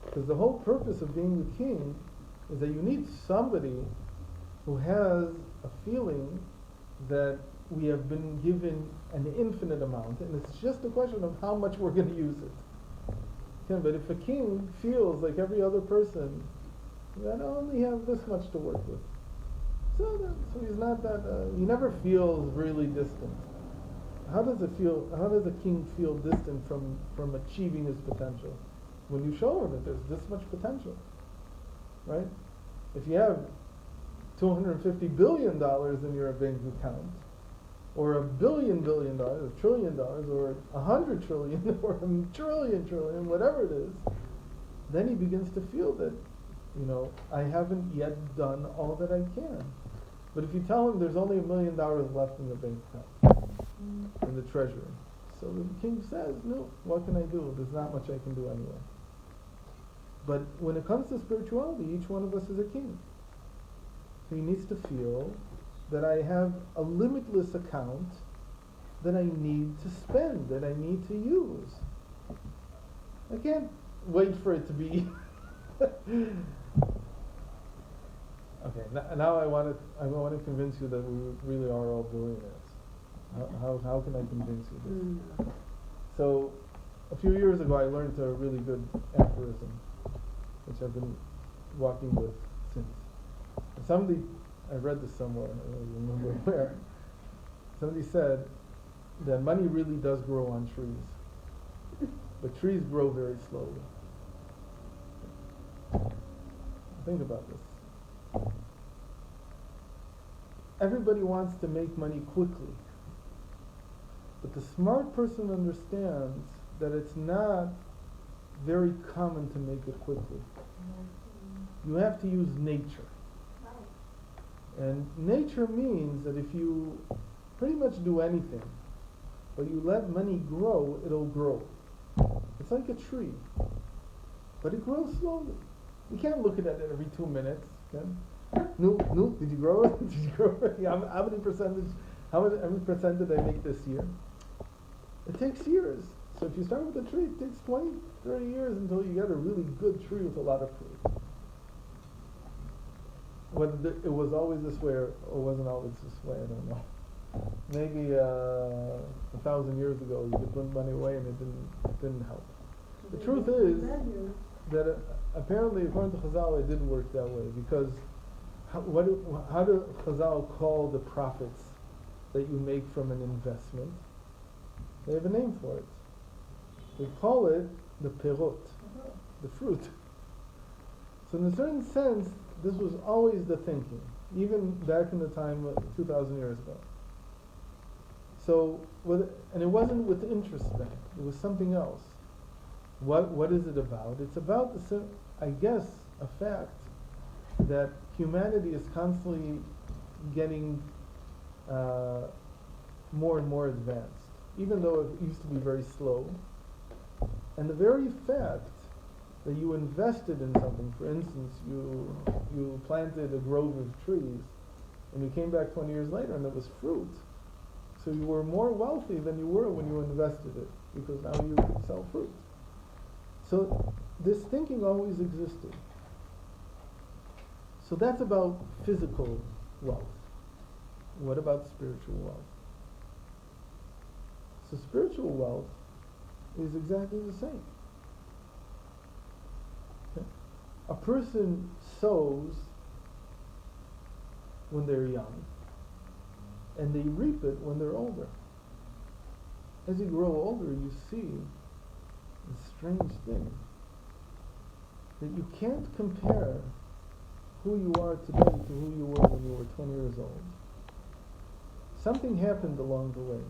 Because the whole purpose of being the king is that you need somebody who has a feeling that we have been given an infinite amount, and it's just a question of how much we're going to use it. Okay, but if a king feels like every other person, that I only have this much to work with, so he's not that. He never feels really distant. How does a king feel distant from achieving his potential? When you show him that there's this much potential, right? If you have $250 billion in your bank account, or $1 billion, $1 trillion, or 100 trillion, or a trillion, whatever it is, then he begins to feel that, I haven't yet done all that I can. But if you tell him there's only $1 million left in the bank account, in the treasury, so the king says, no, what can I do? There's not much I can do anyway. But when it comes to spirituality, each one of us is a king. So he needs to feel that I have a limitless account that I need to spend, that I need to use. I can't wait for it to be okay. Now I want to convince you that we really are all billionaires. How can I convince you this? So a few years ago I learned a really good aphorism, which I've been walking with since. And I read this somewhere, I don't remember where. Somebody said that money really does grow on trees, but trees grow very slowly. Think about this. Everybody wants to make money quickly, but the smart person understands that it's not very common to make it quickly. You have to use nature. And nature means that if you pretty much do anything, but you let money grow, it'll grow. It's like a tree, but it grows slowly. You can't look at it every 2 minutes. No, did you grow it? Did you grow it? How many percent did I make this year? It takes years. So if you start with a tree, it takes 20, 30 years until you get a really good tree with a lot of fruit. Whether it was always this way or wasn't always this way, I don't know. Maybe 1,000 years ago you could put money away and it didn't help. The truth is that apparently, according to Chazal, it didn't work that way, because how do Chazal call the profits that you make from an investment? They have a name for it. They call it the perot, the fruit. So in a certain sense, this was always the thinking, even back in the time 2,000 years ago. So, and it wasn't with interest then, it was something else. What is it about? It's about I guess, a fact that humanity is constantly getting more and more advanced, even though it used to be very slow. And the very fact that you invested in something, for instance, you planted a grove of trees, and you came back 20 years later and there was fruit, so you were more wealthy than you were when you invested it, because now you can sell fruit. So this thinking always existed. So that's about physical wealth. What about spiritual wealth? So spiritual wealth is exactly the same. Okay? A person sows when they're young, and they reap it when they're older. As you grow older, you see a strange thing, that you can't compare who you are today to who you were when you were 20 years old. Something happened along the way.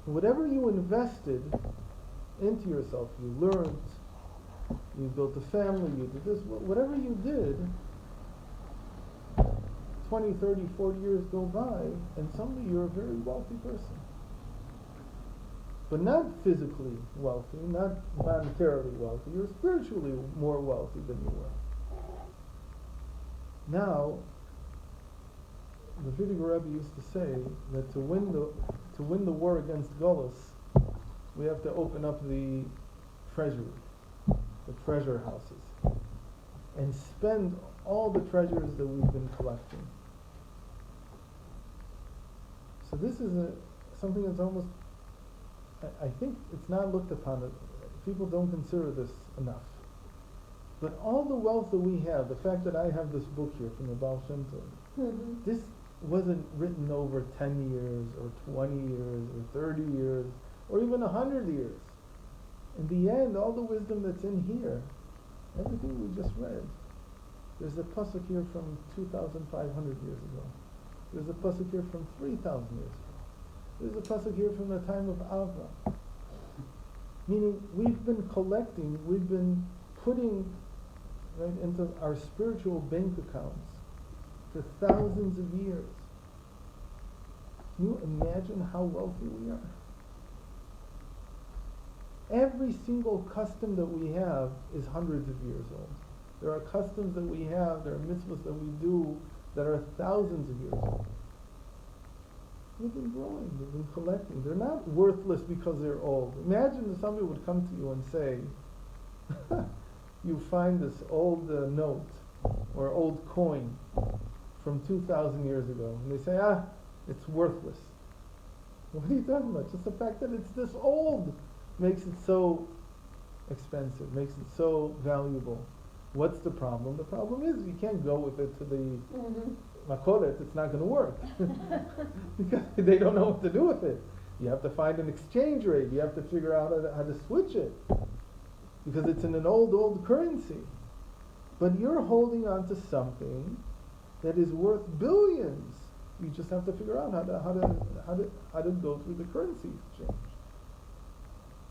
Whatever you invested into yourself, you learned, you built a family, you did this, whatever you did, 20, 30, 40 years go by, and suddenly you're a very wealthy person. But not physically wealthy, not monetarily wealthy, you're spiritually more wealthy than you were. Now, the Frierdiker Rebbe used to say that to win the war against Golos, we have to open up the treasury, the treasure houses, and spend all the treasures that we've been collecting. So this is something that's almost, I think it's not looked upon, people don't consider this enough. But all the wealth that we have, the fact that I have this book here from the Baal Shem Tov, this wasn't written over 10 years, or 20 years, or 30 years, or even 100 years. In the end, all the wisdom that's in here, everything we just read, There's a pasuk here from 2,500 years ago. There's a pasuk here from 3,000 years ago. There's a pasuk here from the time of Avram. Meaning, we've been collecting, we've been putting right into our spiritual bank accounts for thousands of years. Can you imagine how wealthy we are? Every single custom that we have is hundreds of years old. There are customs that we have, there are mitzvahs that we do that are thousands of years old. We've been growing, we've been collecting. They're not worthless because they're old. Imagine if somebody would come to you and say, you find this old note or old coin from 2,000 years ago, and they say, it's worthless. What are you talking about? Just the fact that it's this old makes it so expensive, makes it so valuable. What's the problem? The problem is you can't go with it to the makoret, it's not going to work. Because they don't know what to do with it. You have to find an exchange rate. You have to figure out how to switch it. Because it's in an old currency. But you're holding on to something that is worth billions. You just have to figure out how to go through the currency exchange.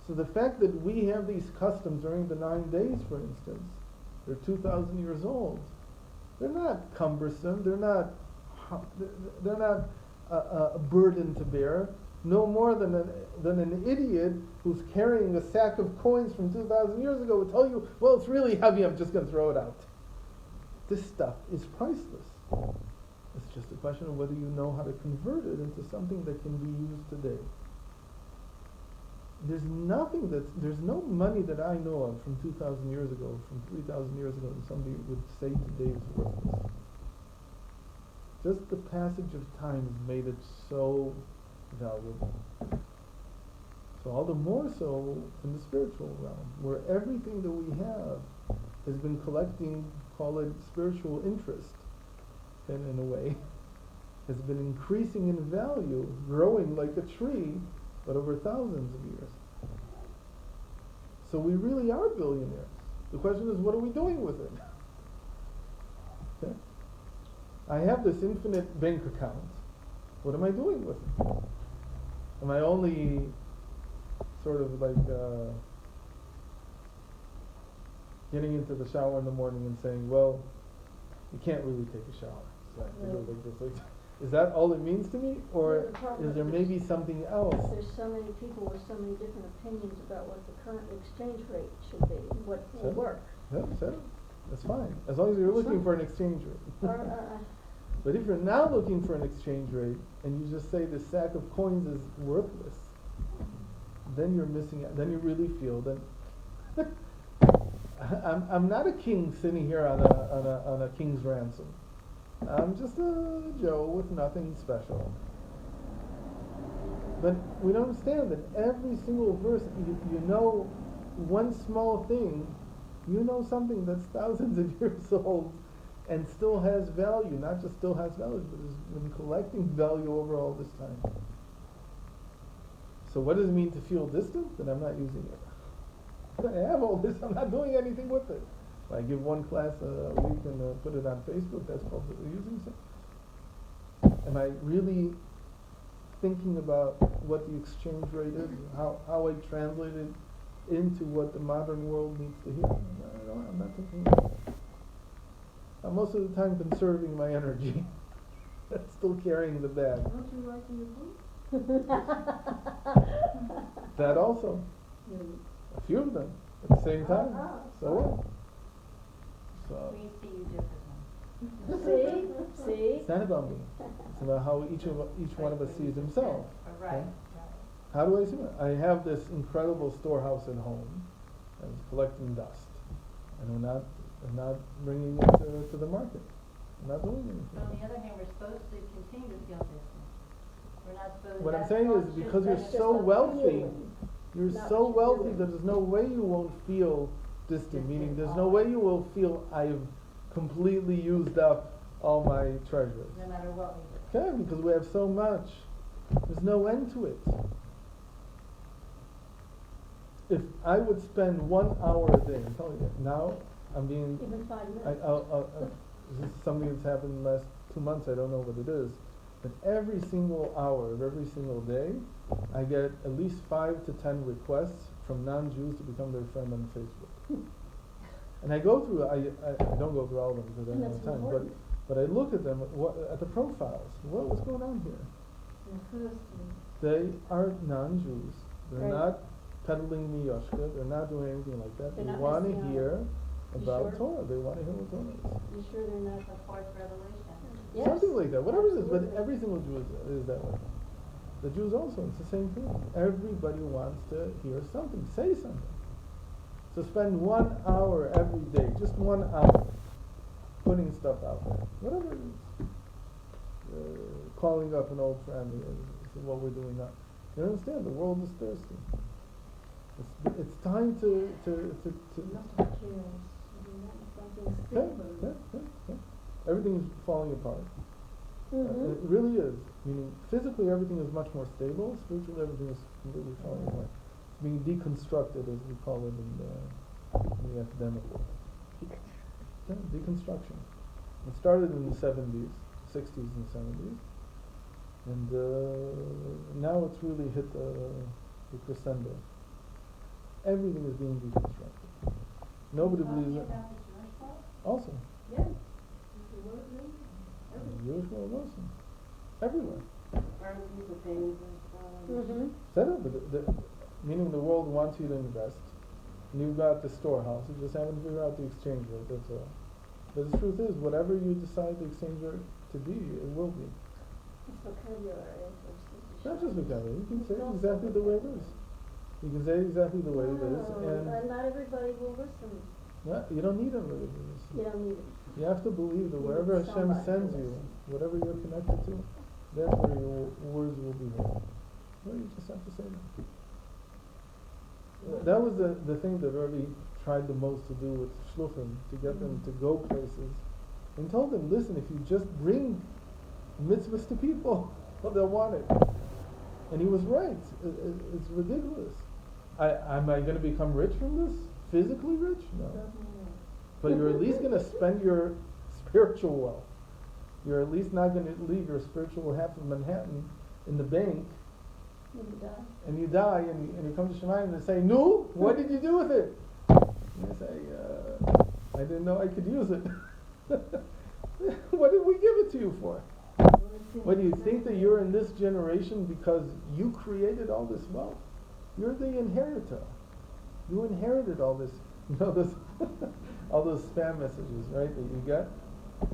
So the fact that we have these customs during the 9 days, for instance, they're 2,000 years old. They're not cumbersome. They're not a burden to bear. No more than an idiot who's carrying a sack of coins from 2,000 years ago would tell you, well, it's really heavy, I'm just going to throw it out. This stuff is priceless. It's just a question of whether you know how to convert it into something that can be used today. There's no money that I know of from 2,000 years ago, from 3,000 years ago, that somebody would say today is worthless. Just the passage of time has made it so valuable. So all the more so in the spiritual realm, where everything that we have has been collecting, call it spiritual interest, and in a way, has been increasing in value, growing like a tree, but over thousands of years. So we really are billionaires. The question is, what are we doing with it? Okay? I have this infinite bank account. What am I doing with it? Am I only sort of like getting into the shower in the morning and saying, well, you can't really take a shower. So I have to go like this, like that. Is that all it means to me? Or is there maybe something else? There's so many people with so many different opinions about what the current exchange rate should be, what will work. Yeah, that's fine. As long as you're looking for an exchange rate. But if you're not looking for an exchange rate, and you just say the sack of coins is worthless, then you're missing out. Then you really feel that I'm not a king sitting here on a king's ransom. I'm just a Joe with nothing special. But we don't understand that every single verse, you know one small thing, you know something that's thousands of years old and still has value. Not just still has value, but has been collecting value over all this time. So what does it mean to feel distant? That I'm not using it. I have all this, I'm not doing anything with it. I give one class a week and put it on Facebook, that's called using something. Am I really thinking about what the exchange rate is, how I translate it into what the modern world needs to hear? No, I'm not thinking about it. I'm most of the time conserving my energy. Still carrying the bag. Aren't you writing a book? That also. A few of them at the same time. So what? So We see you differently. See? it's not about me. It's about how each one of us sees himself. Right, Okay? right. How do I see it? I have this incredible storehouse at home. I'm collecting dust, and I'm not bringing it to the market. I'm not doing anything. But on the other hand, we're supposed to continue to feel distant. We're not supposed. What I'm that's saying not is just- because you're that's so just a wealthy, feeling. you're Not so what you're wealthy doing. that there's no way you won't feel distant. Meaning, there's no way you will feel I've completely used up all my treasures. No matter what we do. Okay, because we have so much. There's no end to it. If I would spend 1 hour a day, I'm telling you, now I'm being, Even 5 minutes. this is something that's happened in the last 2 months, I don't know what it is, but every single hour of every single day, I get at least 5 to 10 requests from non-Jews to become their friend on Facebook. And I go through, I don't go through all of them because I And don't that's have time, important. but I look at them, at the profiles, what's going on here? They are non-Jews, they're Right. not peddling Miyoshka, they're not doing anything like that, They're they not want to missing out. hear You about sure? Torah, they want to hear what Torah is. You sure they're not? The fourth revelation. Yes. Something like that, whatever it is, but Absolutely. every single Jew is that way. The Jews also, it's the same thing. Everybody wants to hear something, say something. So spend 1 hour every day, just 1 hour, putting stuff out there, whatever it is. Calling up an old friend, this is what we're doing now. You understand, the world is thirsty. It's time to Not chaos. Something stable. everything is falling apart. Mhm. It really is. Meaning, physically everything is much more stable. Spiritually, everything is completely falling apart. It's being deconstructed, as we call it in the academic world. Yeah, deconstruction. It started in the 70s, 60s and 70s, and now it's really hit the crescendo. Everything is being deconstructed. Nobody believes it. About the Jewish world? Also, Yeah. Jewish world, Muslim, everywhere. Currencies of things and stuff. Mhm. Set up, but meaning the world wants you to invest, and you've got the storehouse. You just haven't figured out the exchange rate. That's all. But the truth is, whatever you decide the exchange rate to be, it will be. It's vocabulary. It's Not just vocabulary. You can say It's also exactly the way it is. You can say exactly the way it is, but and not everybody will listen. you don't need a religion. You don't need it. You have to believe that You wherever need Hashem somebody sends to you, listen. whatever you're connected to, that's where your words will be heard. Well, you just have to say that. That was the thing that Rabbi tried the most to do with shluchim, to get them to go places, and told them, listen, if you just bring mitzvahs to people, well, they'll want it. And he was right. It's ridiculous. Am I going to become rich from this? Physically rich? No. But you're at least going to spend your spiritual wealth. You're at least not going to leave your spiritual half of Manhattan in the bank, When you die. and you die, and you come to Shemayim and they say, "No, what did you do with it?" And you say, "I didn't know I could use it." What did we give it to you for? What do you think that you're in this generation because you created all this wealth? You're the inheritor. You inherited all this. You know those all those spam messages, right? That you get,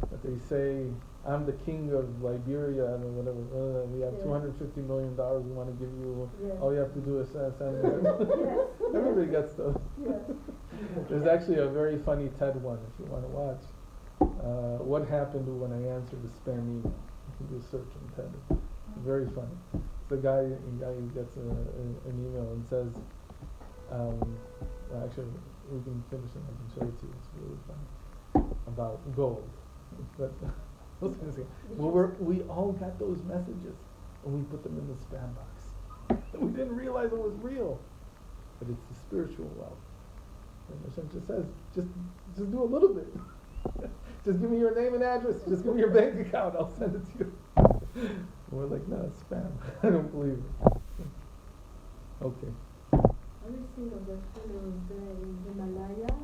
that they say, "I'm the king of Liberia," and whatever. We have Yeah. $250 million. We want to give you. Yes. All you have to do is send it. Yes. Everybody gets those. Yes. There's actually a very funny TED one if you want to watch. What happened when I answered the spam email? You can do a search on TED. It's very funny. The guy who gets an email and says, well, actually, we can finish it. I can show it to you. It's really funny about gold. But listen to this. Well, we all got those messages, and we put them in the spam box. We didn't realize it was real, but it's the spiritual wealth. And Hashem just says, just do a little bit. Just give me your name and address. Just give me your bank account. I'll send it to you. And we're like, no, it's spam. I don't believe it. Okay. Every single day in the Himalaya.